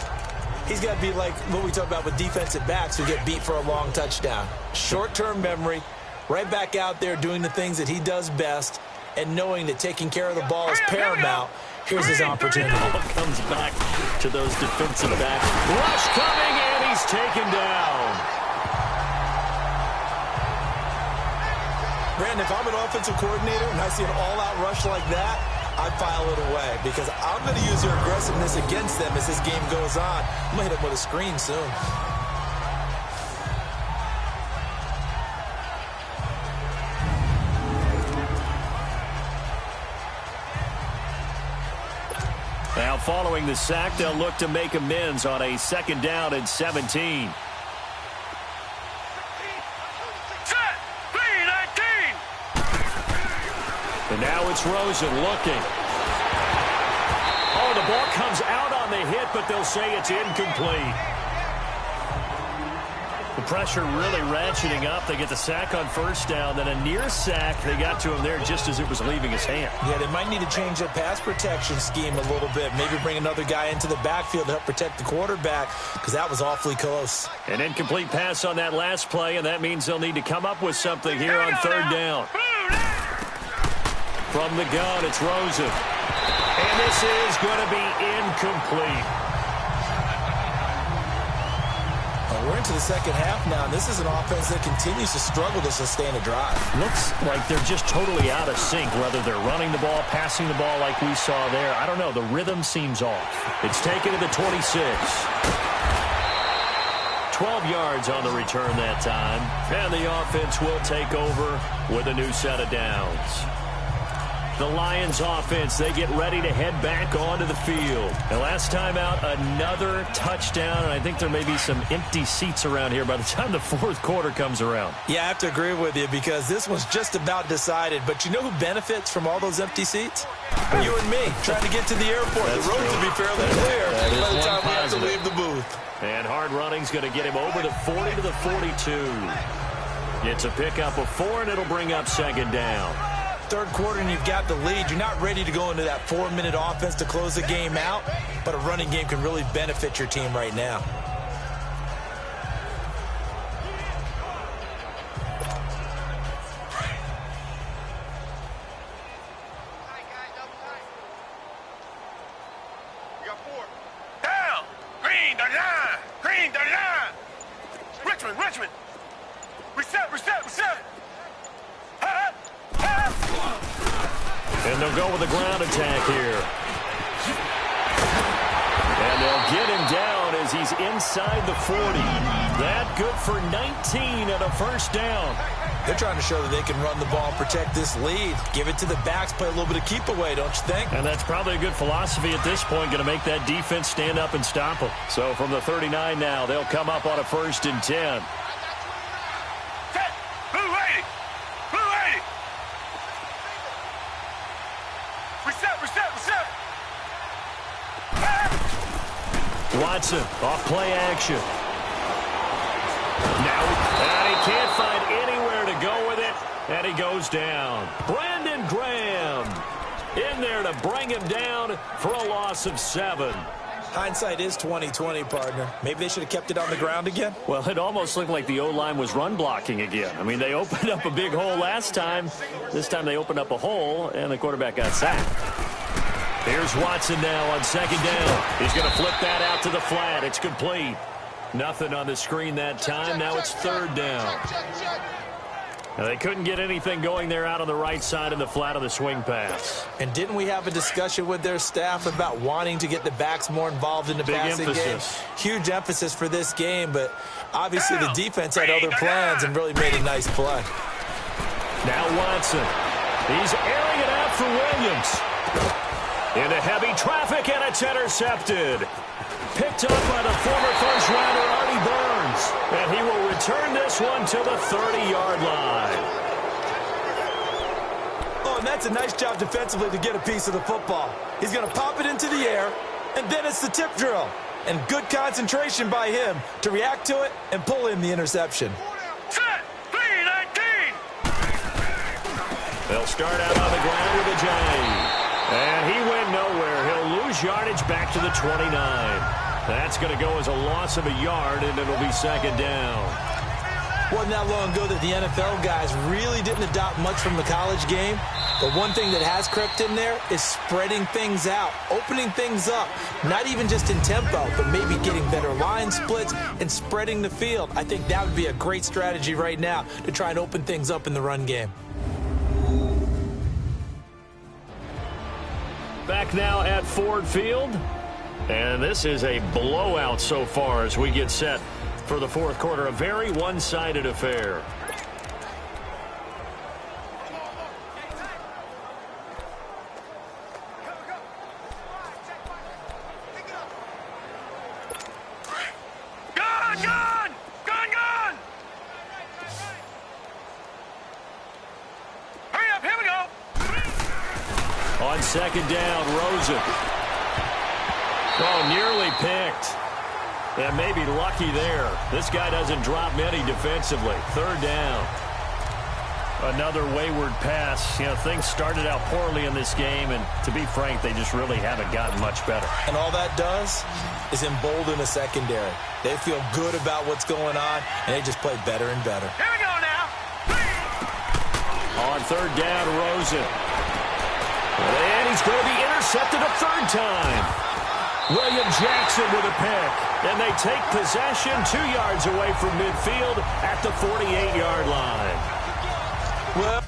he's got to be like what we talk about with defensive backs who get beat for a long touchdown. Short-term memory, right back out there doing the things that he does best, and knowing that taking care of the ball is paramount. Here's his opportunity. Ball comes back to those defensive backs. Rush coming, and he's taken down. Brandon, if I'm an offensive coordinator and I see an all-out rush like that, I file it away because I'm going to use their aggressiveness against them as this game goes on. I'm going to hit them with a screen soon. Now following the sack, they'll look to make amends on a 2nd down and 17. And now it's Rosen looking. Oh, the ball comes out on the hit, but they'll say it's incomplete. The pressure really ratcheting up. They get the sack on first down, then a near sack. They got to him there just as it was leaving his hand. Yeah, they might need to change their pass protection scheme a little bit. Maybe bring another guy into the backfield to help protect the quarterback because that was awfully close. An incomplete pass on that last play, and that means they'll need to come up with something here on 3rd down. From the gun, it's Rosen. And this is going to be incomplete. We're into the second half now, and this is an offense that continues to struggle to sustain a drive. Looks like they're just totally out of sync, whether they're running the ball, passing the ball like we saw there. I don't know. The rhythm seems off. It's taken to the 26. 12 yards on the return that time. And the offense will take over with a new set of downs. The Lions offense, they get ready to head back onto the field. And last time out, another touchdown, and I think there may be some empty seats around here by the time the fourth quarter comes around. Yeah, I have to agree with you because this one's just about decided. But you know who benefits from all those empty seats? You and me, trying to get to the airport. That's the roads true. will be fairly clear by the time we have to positive. leave the booth. And hard running's going to get him over the 40 to the 42. It's a pickup of 4, and it'll bring up second down. Third quarter and you've got the lead. You're not ready to go into that 4-minute offense to close the game out, but a running game can really benefit your team right now. Down. Green the line. Green the line. Richmond. Reset. And they'll go with a ground attack here. And they'll get him down as he's inside the 40. That good for 19 and a first down. They're trying to show that they can run the ball and protect this lead. Give it to the backs, play a little bit of keep away, don't you think? And that's probably a good philosophy at this point, going to make that defense stand up and stop them. So from the 39 now, they'll come up on a 1st and 10. Blue 80. Reset. Watson off play action. Now, and he can't find anywhere to go with it, and he goes down. Brandon Graham in there to bring him down for a loss of 7. Hindsight is 20/20, partner. Maybe they should have kept it on the ground again. Well, it almost looked like the O-line was run blocking again. I mean, they opened up a big hole last time. This time they opened up a hole, and the quarterback got sacked. Here's Watson now on 2nd down. He's going to flip that out to the flat. It's complete. Nothing on the screen that time. Now it's 3rd down. Now, they couldn't get anything going there out on the right side in the flat of the swing pass. And didn't we have a discussion with their staff about wanting to get the backs more involved in the passing game? Huge emphasis for this game, but obviously the defense had other plans and really made a nice play. Now Watson. He's airing it out for Williams. Into heavy traffic, and it's intercepted. Picked up by the former first-rounder Artie Burns. And he will return this one to the 30-yard line. Oh, and that's a nice job defensively to get a piece of the football. He's going to pop it into the air, and then it's the tip drill. And good concentration by him to react to it and pull in the interception. Set. 3-19. They'll start out on the ground with a J. And he went nowhere. He'll lose yardage back to the 29. That's going to go as a loss of a yard, and it'll be 2nd down. Wasn't that long ago that the NFL guys really didn't adopt much from the college game. But one thing that has crept in there is spreading things out, opening things up, not even just in tempo, but maybe getting better line splits and spreading the field. I think that would be a great strategy right now to try and open things up in the run game. Back now at Ford Field. And this is a blowout so far as we get set for the fourth quarter. A very one-sided affair. Gun! Hurry up, here we go. On 2nd down, Rosen. Oh, nearly picked. And maybe lucky there. This guy doesn't drop many defensively. 3rd down. Another wayward pass. You know, things started out poorly in this game, and to be frank, they just really haven't gotten much better. And all that does is embolden the secondary. They feel good about what's going on, and they just play better and better. Here we go now. On 3rd down, Rosen. And he's going to be intercepted a 3rd time. William Jackson with a pick. And they take possession 2 yards away from midfield at the 48-yard line. Well,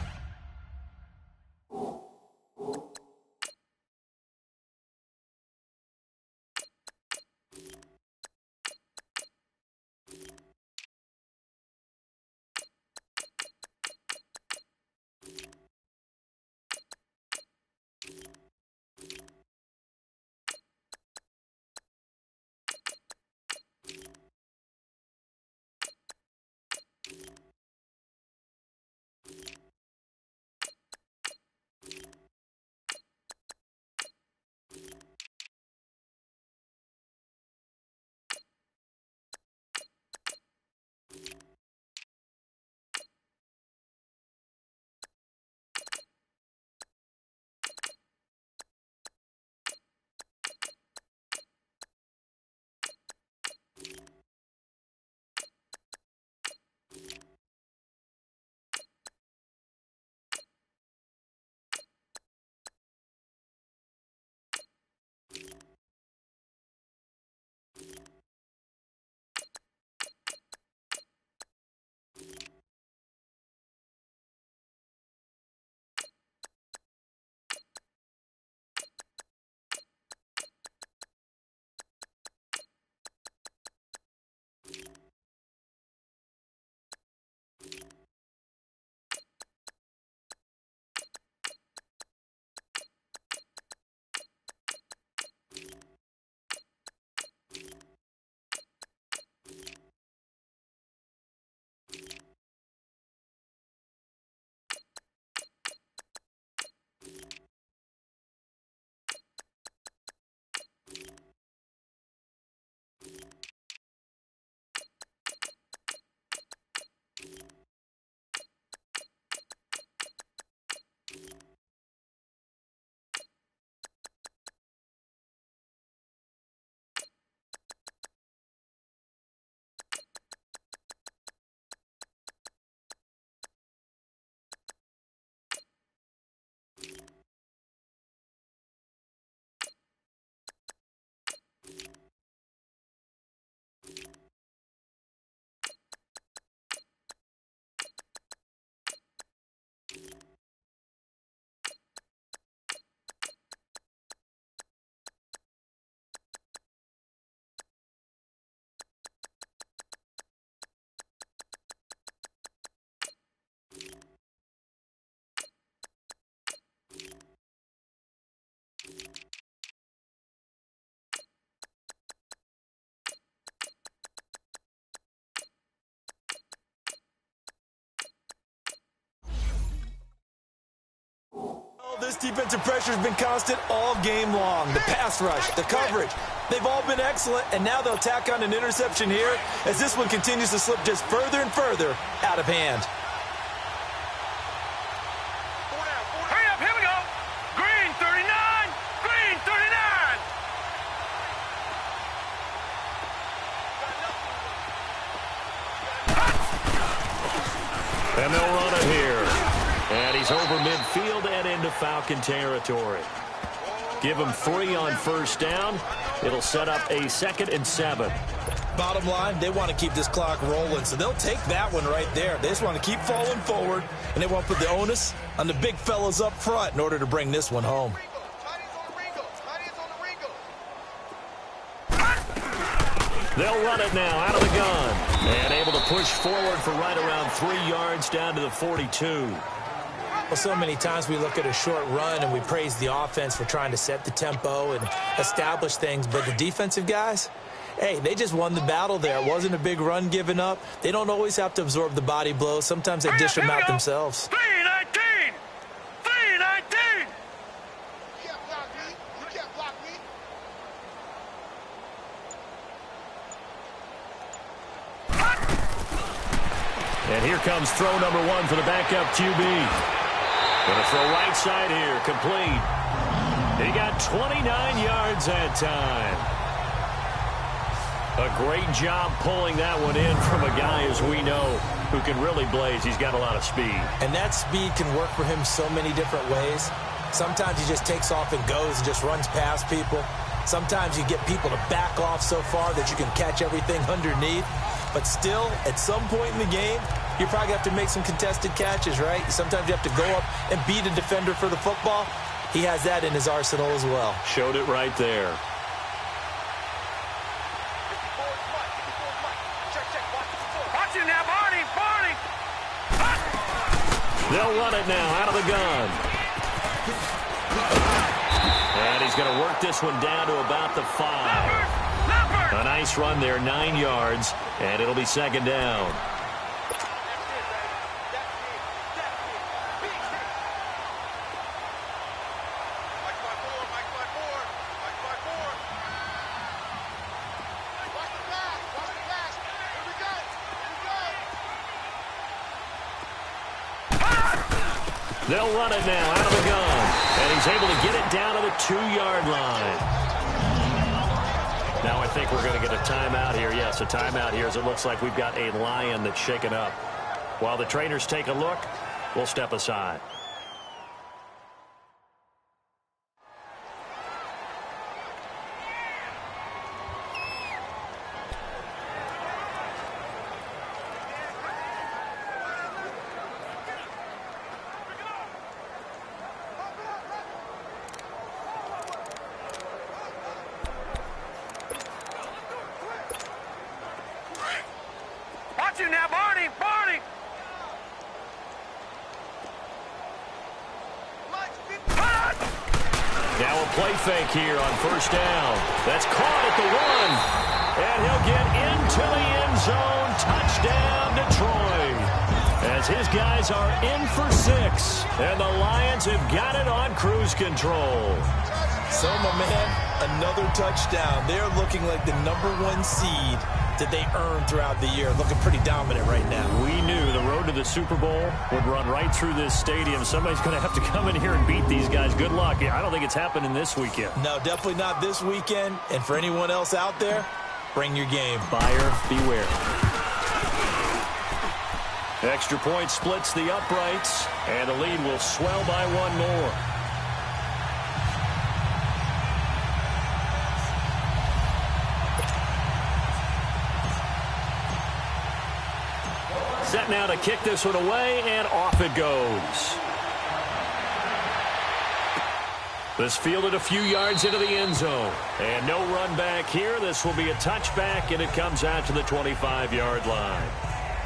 This defensive pressure has been constant all game long. The pass rush, the coverage, they've all been excellent, and now they'll tack on an interception here as this one continues to slip just further and further out of hand. Hurry up, here we go. Green 39, green 39. And they'll run it here. And he's over midfield and into Falcon territory. Give him 3 on first down. It'll set up a 2nd and 7. Bottom line, they want to keep this clock rolling, so they'll take that one right there. They just want to keep falling forward, and they want to put the onus on the big fellas up front in order to bring this one home. They'll run it now out of the gun. And able to push forward for right around 3 yards down to the 42. Well, so many times we look at a short run and we praise the offense for trying to set the tempo and establish things, but the defensive guys, hey, they just won the battle there. It wasn't a big run given up. They don't always have to absorb the body blows. Sometimes they dish them out themselves. 319! 319! You can't block me. You can't block me. And here comes throw number 1 for the backup QB. Going to throw right side here, complete. He got 29 yards that time. A great job pulling that one in from a guy, as we know, who can really blaze. He's got a lot of speed. And that speed can work for him so many different ways. Sometimes he just takes off and goes and just runs past people. Sometimes you get people to back off so far that you can catch everything underneath. But still, at some point in the game, you probably have to make some contested catches, right? Sometimes you have to go up and beat a defender for the football. He has that in his arsenal as well. Showed it right there. Watch it now, Barney, Barney. They'll run it now out of the gun. And he's going to work this one down to about the 5. A nice run there, 9 yards, and it'll be 2nd down. They'll run it now out of the gun, and he's able to get it down to the 2-yard line. Now I think we're going to get a timeout here. Yes, a timeout here, as it looks like we've got a lion that's shaken up. While the trainers take a look, we'll step aside. Watch it now, Barney, Barney. Now a play fake here on first down. That's caught at the 1. And he'll get into the end zone. Touchdown, Detroit. As his guys are in for 6. And the Lions have got it on cruise control. So, my man, another touchdown. They're looking like the #1 seed that they earned throughout the year. Looking pretty dominant right now. We knew the road to the Super Bowl would run right through this stadium. Somebody's going to have to come in here and beat these guys. Good luck. I don't think it's happening this weekend. No, definitely not this weekend. And for anyone else out there, bring your game. Buyer beware. Extra point splits the uprights, and the lead will swell by 1 more. Set now to kick this one away, and off it goes. This fielded a few yards into the end zone. And no run back here. This will be a touchback, and it comes out to the 25-yard line.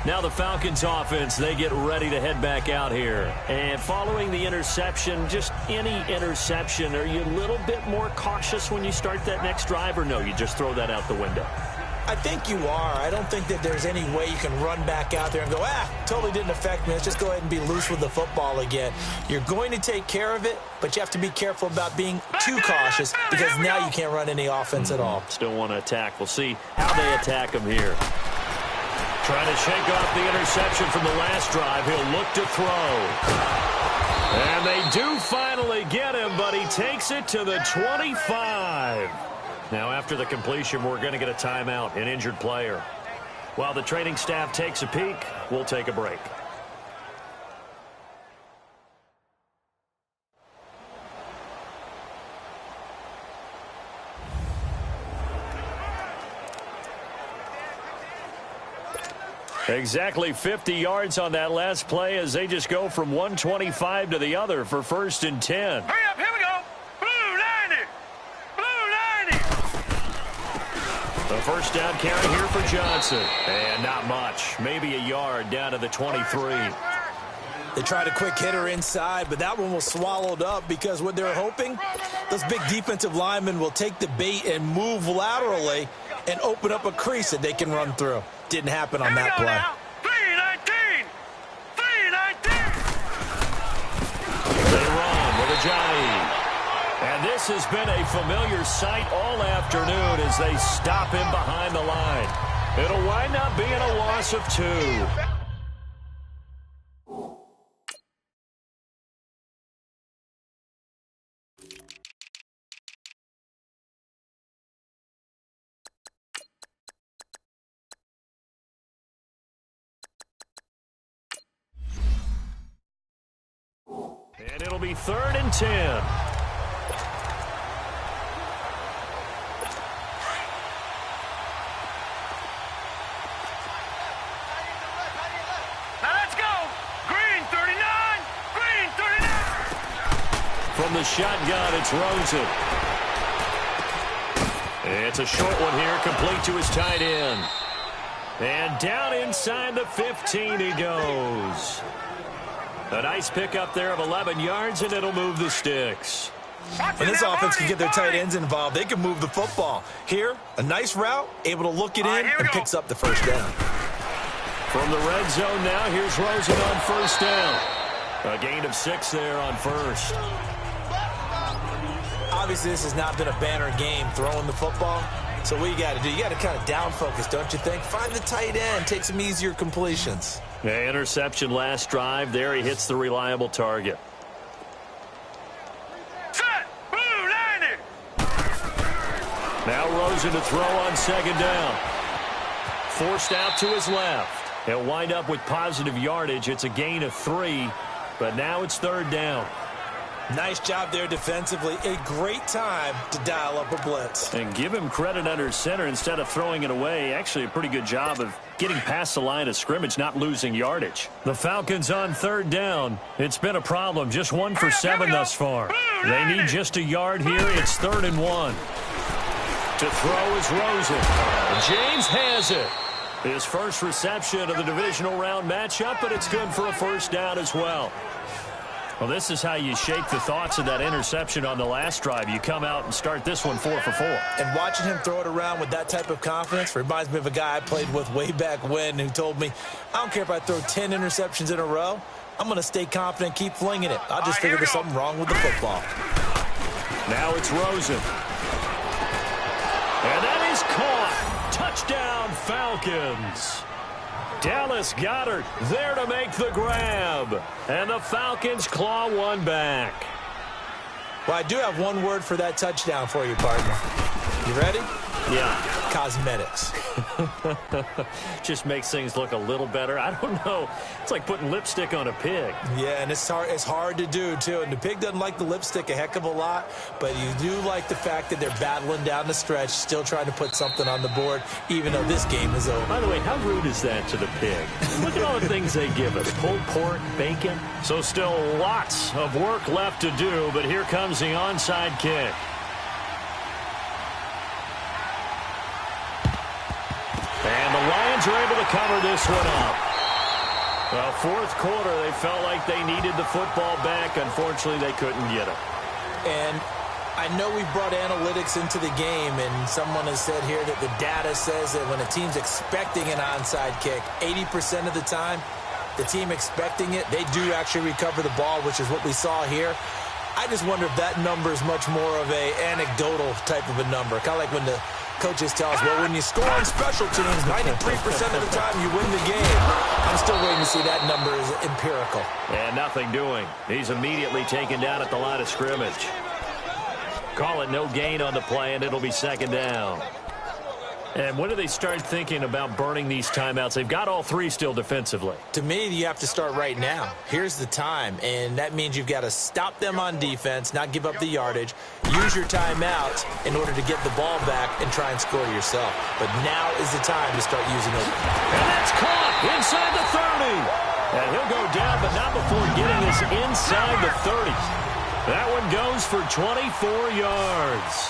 Now the Falcons offense, they get ready to head back out here. And following the interception, just any interception, are you a little bit more cautious when you start that next drive, or no, you just throw that out the window? I think you are. I don't think that there's any way you can run back out there and go, totally didn't affect me. Let's just go ahead and be loose with the football again. You're going to take care of it, but you have to be careful about being too cautious because now you can't run any offense at all. Still want to attack. We'll see how they attack him here. Trying to shake off the interception from the last drive. He'll look to throw. And they do finally get him, but he takes it to the 25. Now, after the completion, we're going to get a timeout, an injured player. While the training staff takes a peek, we'll take a break. Exactly 50 yards on that last play as they just go from 125 to the other for 1st and 10. Hurry up, here we go. Blue 90. Blue 90. The first down carry here for Johnson. And not much. Maybe a yard down to the 23. They tried a quick hitter inside, but that one was swallowed up because what they're hoping, those big defensive linemen will take the bait and move laterally and open up a crease that they can run through. Didn't happen on that play. 319. 319. They run with Ajayi. And this has been a familiar sight all afternoon as they stop him behind the line. It'll wind up being a loss of 2. And it'll be 3rd and 10. Now let's go. Green 39. Green 39. From the shotgun, it's Rosen. It's a short one here, complete to his tight end. And down inside the 15 he goes. A nice pickup there of 11 yards, and it'll move the sticks. And this offense can get their tight ends involved. They can move the football. Here, a nice route, able to look it in, and picks up the first down. From the red zone now, here's Rosen on 1st down. A gain of 6 there on 1st. Obviously, this has not been a banner game throwing the football. So what you got to do, you got to kind of down focus, don't you think? Find the tight end, take some easier completions. Yeah, interception last drive. There he hits the reliable target. Set. Blue 90. Now Rosen to throw on 2nd down. Forced out to his left. He'll wind up with positive yardage. It's a gain of 3, but now it's 3rd down. Nice job there defensively. A great time to dial up a blitz. And give him credit under center instead of throwing it away. Actually, a pretty good job of getting past the line of scrimmage, not losing yardage. The Falcons on 3rd down. It's been a problem. Just 1 for 7 thus far. They need just a yard here. It's 3rd and 1. To throw is Rosen. James has it. His first reception of the divisional round matchup, but it's good for a 1st down as well. Well, this is how you shake the thoughts of that interception on the last drive. You come out and start this one 4 for 4. And watching him throw it around with that type of confidence reminds me of a guy I played with way back when who told me, I don't care if I throw 10 interceptions in a row. I'm going to stay confident, keep flinging it. I'll just figure there's something wrong with the football. Now it's Rosen. And that is caught. Touchdown, Falcons. Dallas Goedert there to make the grab. And the Falcons claw one back. Well, I do have one word for that touchdown for you, partner. You ready? Yeah. Cosmetics. Just makes things look a little better. I don't know. It's like putting lipstick on a pig. Yeah, and it's hard to do, too. And the pig doesn't like the lipstick a heck of a lot, but you do like the fact that they're battling down the stretch, still trying to put something on the board, even though this game is over. By the way, how rude is that to the pig? Look at all the things they give us. Pulled pork, bacon. So still lots of work left to do, but here comes the onside kick. And the Lions are able to cover this one up. Well, 4th quarter, they felt like they needed the football back. Unfortunately, they couldn't get it. And I know we've brought analytics into the game, and someone has said here that the data says that when a team's expecting an onside kick, 80% of the time, the team expecting it, they do actually recover the ball, which is what we saw here. I just wonder if that number is much more of a anecdotal type of a number. Kind of like when the coaches tell us, well, when you score on special teams, 93% of the time you win the game. I'm still waiting to see that number is empirical. And nothing doing. He's immediately taken down at the line of scrimmage. Call it no gain on the play, and it'll be second down. And when do they start thinking about burning these timeouts? They've got all three still defensively. To me, you have to start right now. Here's the time, and that means you've got to stop them on defense, not give up the yardage, use your timeout in order to get the ball back and try and score yourself. But now is the time to start using it. And that's caught inside the 30. And he'll go down, but not before getting us inside the 30. That one goes for 24 yards.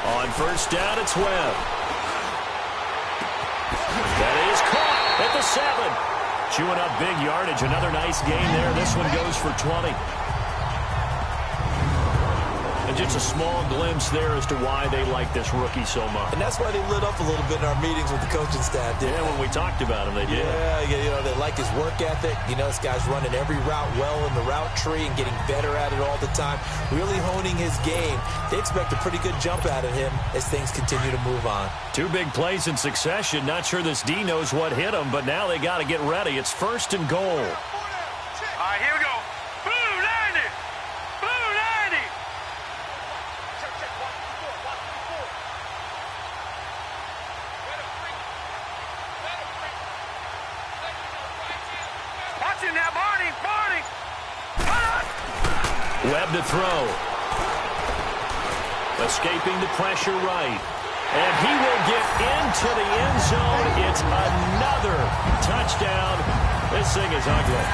On first down, it's Webb. That is caught at the 7. Chewing up big yardage. Another nice gain there. This one goes for 20. And just a small glimpse there as to why they like this rookie so much. And that's why they lit up a little bit in our meetings with the coaching staff. Yeah, when we talked about him, they did. Yeah, they like his work ethic. You know, this guy's running every route well in the route tree and getting better at it all the time, really honing his game. They expect a pretty good jump out of him as things continue to move on. 2 big plays in succession. Not sure this D knows what hit him, but now they got to get ready. It's first and goal. All right, here we go. Blue 90. Blue 90. Watch it now, Barney. Barney. Webb to throw. Escaping the pressure right. And he will get into the end zone. It's another touchdown. This thing is ugly.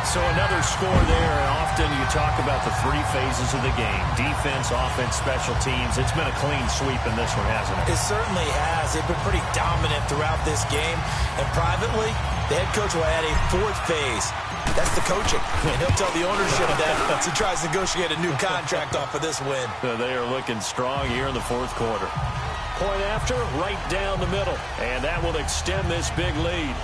So another score there. Often you talk about the 3 phases of the game. Defense, offense, special teams. It's been a clean sweep in this one, hasn't it? It certainly has. They've been pretty dominant throughout this game. And privately, the head coach will add a 4th phase. That's the coaching. And he'll tell the ownership that as he tries to negotiate a new contract off of this win. They are looking strong here in the 4th quarter. Point after, right down the middle. And that will extend this big lead.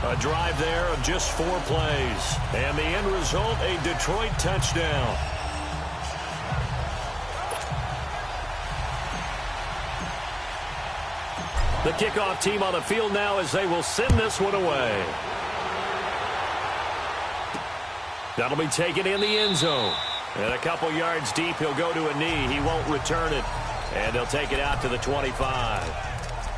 A drive there of just 4 plays. And the end result, a Detroit touchdown. The kickoff team on the field now as they will send this one away. That'll be taken in the end zone. And a couple yards deep, he'll go to a knee. He won't return it. And they'll take it out to the 25.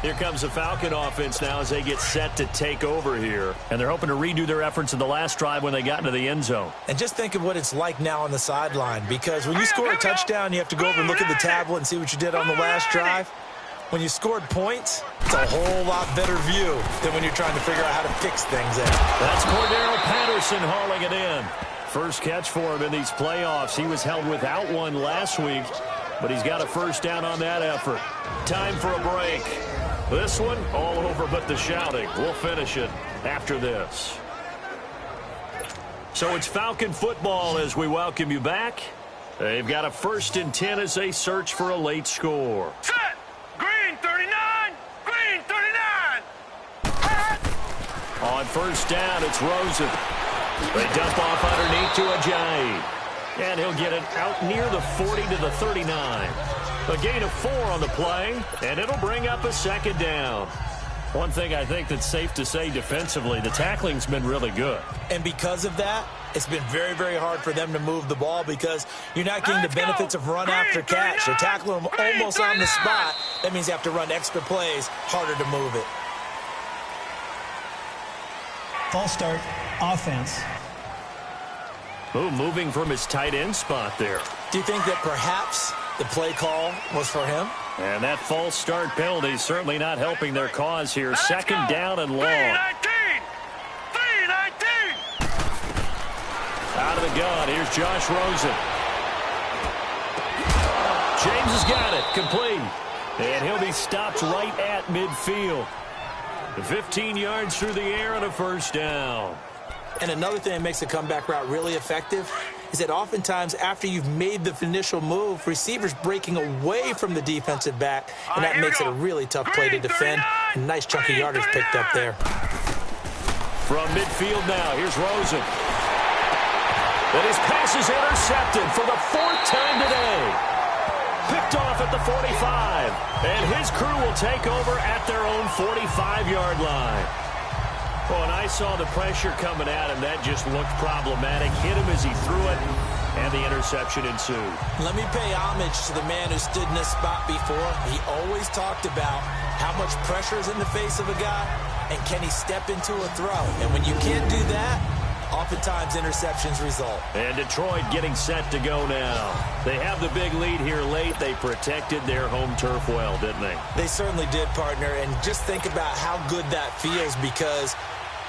Here comes the Falcon offense now as they get set to take over here. And they're hoping to redo their efforts in the last drive when they got into the end zone. And just think of what it's like now on the sideline. Because when you score a touchdown, you have to go over and look at the tablet and see what you did on the last drive. When you scored points, it's a whole lot better view than when you're trying to figure out how to fix things out. That's Cordero Patterson hauling it in. First catch for him in these playoffs. He was held without one last week, but he's got a first down on that effort. Time for a break. This one, all over but the shouting. We'll finish it after this. So it's Falcon football as we welcome you back. They've got a 1st and 10 as they search for a late score. Set. Green 39. Green 39. On first down, it's Rosen. They dump off underneath to Ajayi. And he'll get it out near the 40 to the 39. A gain of 4 on the play, and it'll bring up a 2nd down. One thing I think that's safe to say defensively, the tackling's been really good. And because of that, it's been very, very hard for them to move the ball because you're not getting the benefits of run after catch. They're tackling them almost on the spot. That means you have to run extra plays, harder to move it. False start, offense. Ooh, moving from his tight end spot there. Do you think that perhaps the play call was for him? And that false start penalty is certainly not helping their cause here. 2nd down and long. 3-19. Out of the gun, here's Josh Rosen. Jay James has got it. Complete. And he'll be stopped right at midfield. 15 yards through the air and a first down. And another thing that makes a comeback route really effective is that oftentimes after you've made the initial move, receivers breaking away from the defensive back, and that makes it a really tough play to defend. A nice chunk of yardage picked up there. From midfield now, here's Rosen. And his pass is intercepted for the 4th time today. Picked off at the 45. And his crew will take over at their own 45-yard line. Oh, and I saw the pressure coming at him. That just looked problematic. Hit him as he threw it, and the interception ensued. Let me pay homage to the man who stood in this spot before. He always talked about how much pressure is in the face of a guy, and can he step into a throw. And when you can't do that, oftentimes interceptions result. And Detroit getting set to go now. They have the big lead here late. They protected their home turf well, didn't they? They certainly did, partner. And just think about how good that feels, because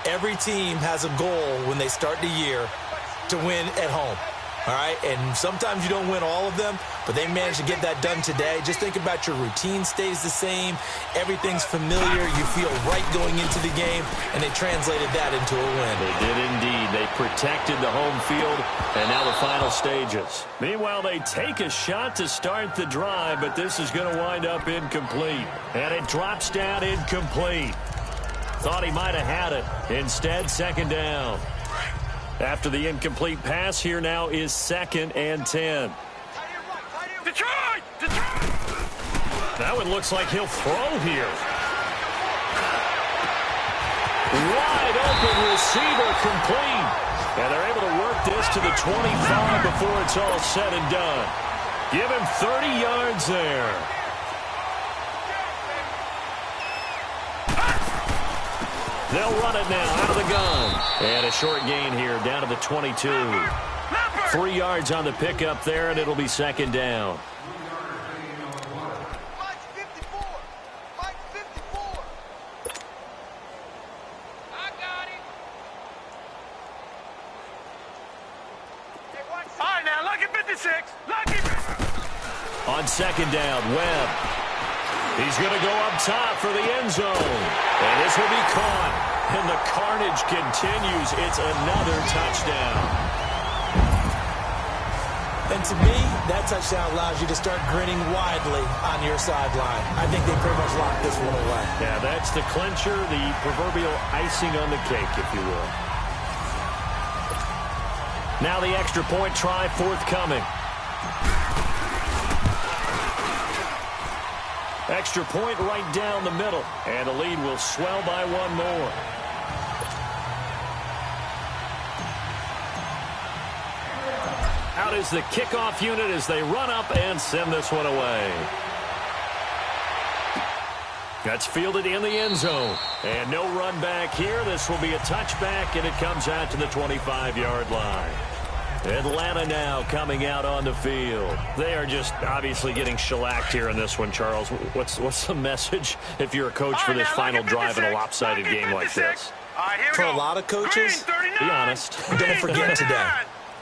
every team has a goal when they start the year to win at home. All right, and sometimes you don't win all of them, but they managed to get that done today. Just think about your routine stays the same. Everything's familiar. You feel right going into the game, and they translated that into a win. They did indeed. They protected the home field, and now the final stages. Meanwhile, they take a shot to start the drive, but this is going to wind up incomplete. And it drops down incomplete. Thought he might have had it. Instead, second down. After the incomplete pass, here now is 2nd and 10. Detroit! Detroit! That one looks like he'll throw here. Wide open receiver complete. And they're able to work this to the 25 before it's all said and done. Give him 30 yards there. They'll run it now out of the gun. And a short gain here down to the 22. 3 yards on the pickup there, and it'll be second down. Mike 54. Mike 54. I got it. All right, now, lucky 56. Lucky. On second down, Webb. He's going to go up top for the end zone. And this will be caught. And the carnage continues. It's another touchdown. And to me, that touchdown allows you to start grinning widely on your sideline. I think they pretty much locked this one away. Yeah, that's the clincher, the proverbial icing on the cake, if you will. Now the extra point try forthcoming. Extra point right down the middle. And the lead will swell by one more. Out is the kickoff unit as they run up and send this one away. That's fielded in the end zone. And no run back here. This will be a touchback, and it comes out to the 25-yard line. Atlanta now coming out on the field. They are just obviously getting shellacked here in this one, Charles. What's the message if you're a coach for this final drive in a lopsided game like this? For a lot of coaches, be honest. Don't forget today.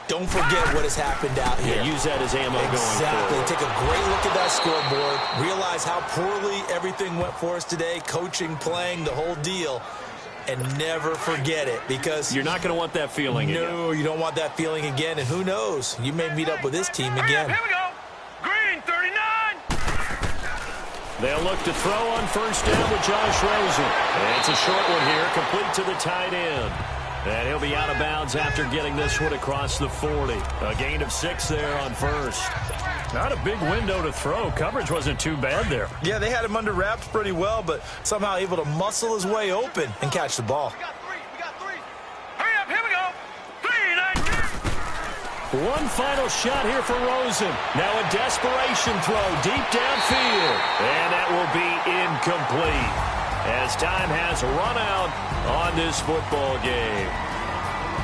Don't forget what has happened out here. Yeah, use that as ammo going forward. Take a great look at that scoreboard. Realize how poorly everything went for us today. Coaching, playing, the whole deal. And never forget it, because you're not going to want that feeling again. No, you don't want that feeling again. And who knows? You may meet up with this team again. Here we go. Green 39. They'll look to throw on first down with Josh Rosen. And it's a short one here, complete to the tight end. And he'll be out of bounds after getting this one across the 40. A gain of 6 there on first. Not a big window to throw. Coverage wasn't too bad there. Yeah, they had him under wraps pretty well, but somehow able to muscle his way open and catch the ball. We got three. Hurry up, here we go. 3-9. One final shot here for Rosen. Now a desperation throw deep downfield. And that will be incomplete, as time has run out on this football game.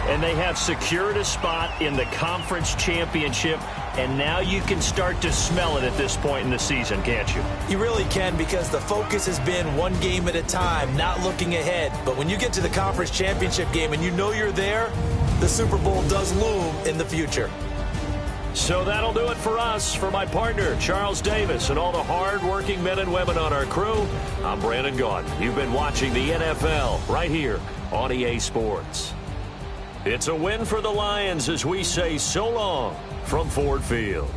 And they have secured a spot in the conference championship, and now you can start to smell it at this point in the season, can't you? You really can, because the focus has been one game at a time, not looking ahead. But when you get to the conference championship game and you know you're there, the Super Bowl does loom in the future. So that'll do it for us. For my partner, Charles Davis, and all the hard-working men and women on our crew, I'm Brandon Gaudin. You've been watching the NFL right here on EA Sports. It's a win for the Lions as we say so long from Ford Field.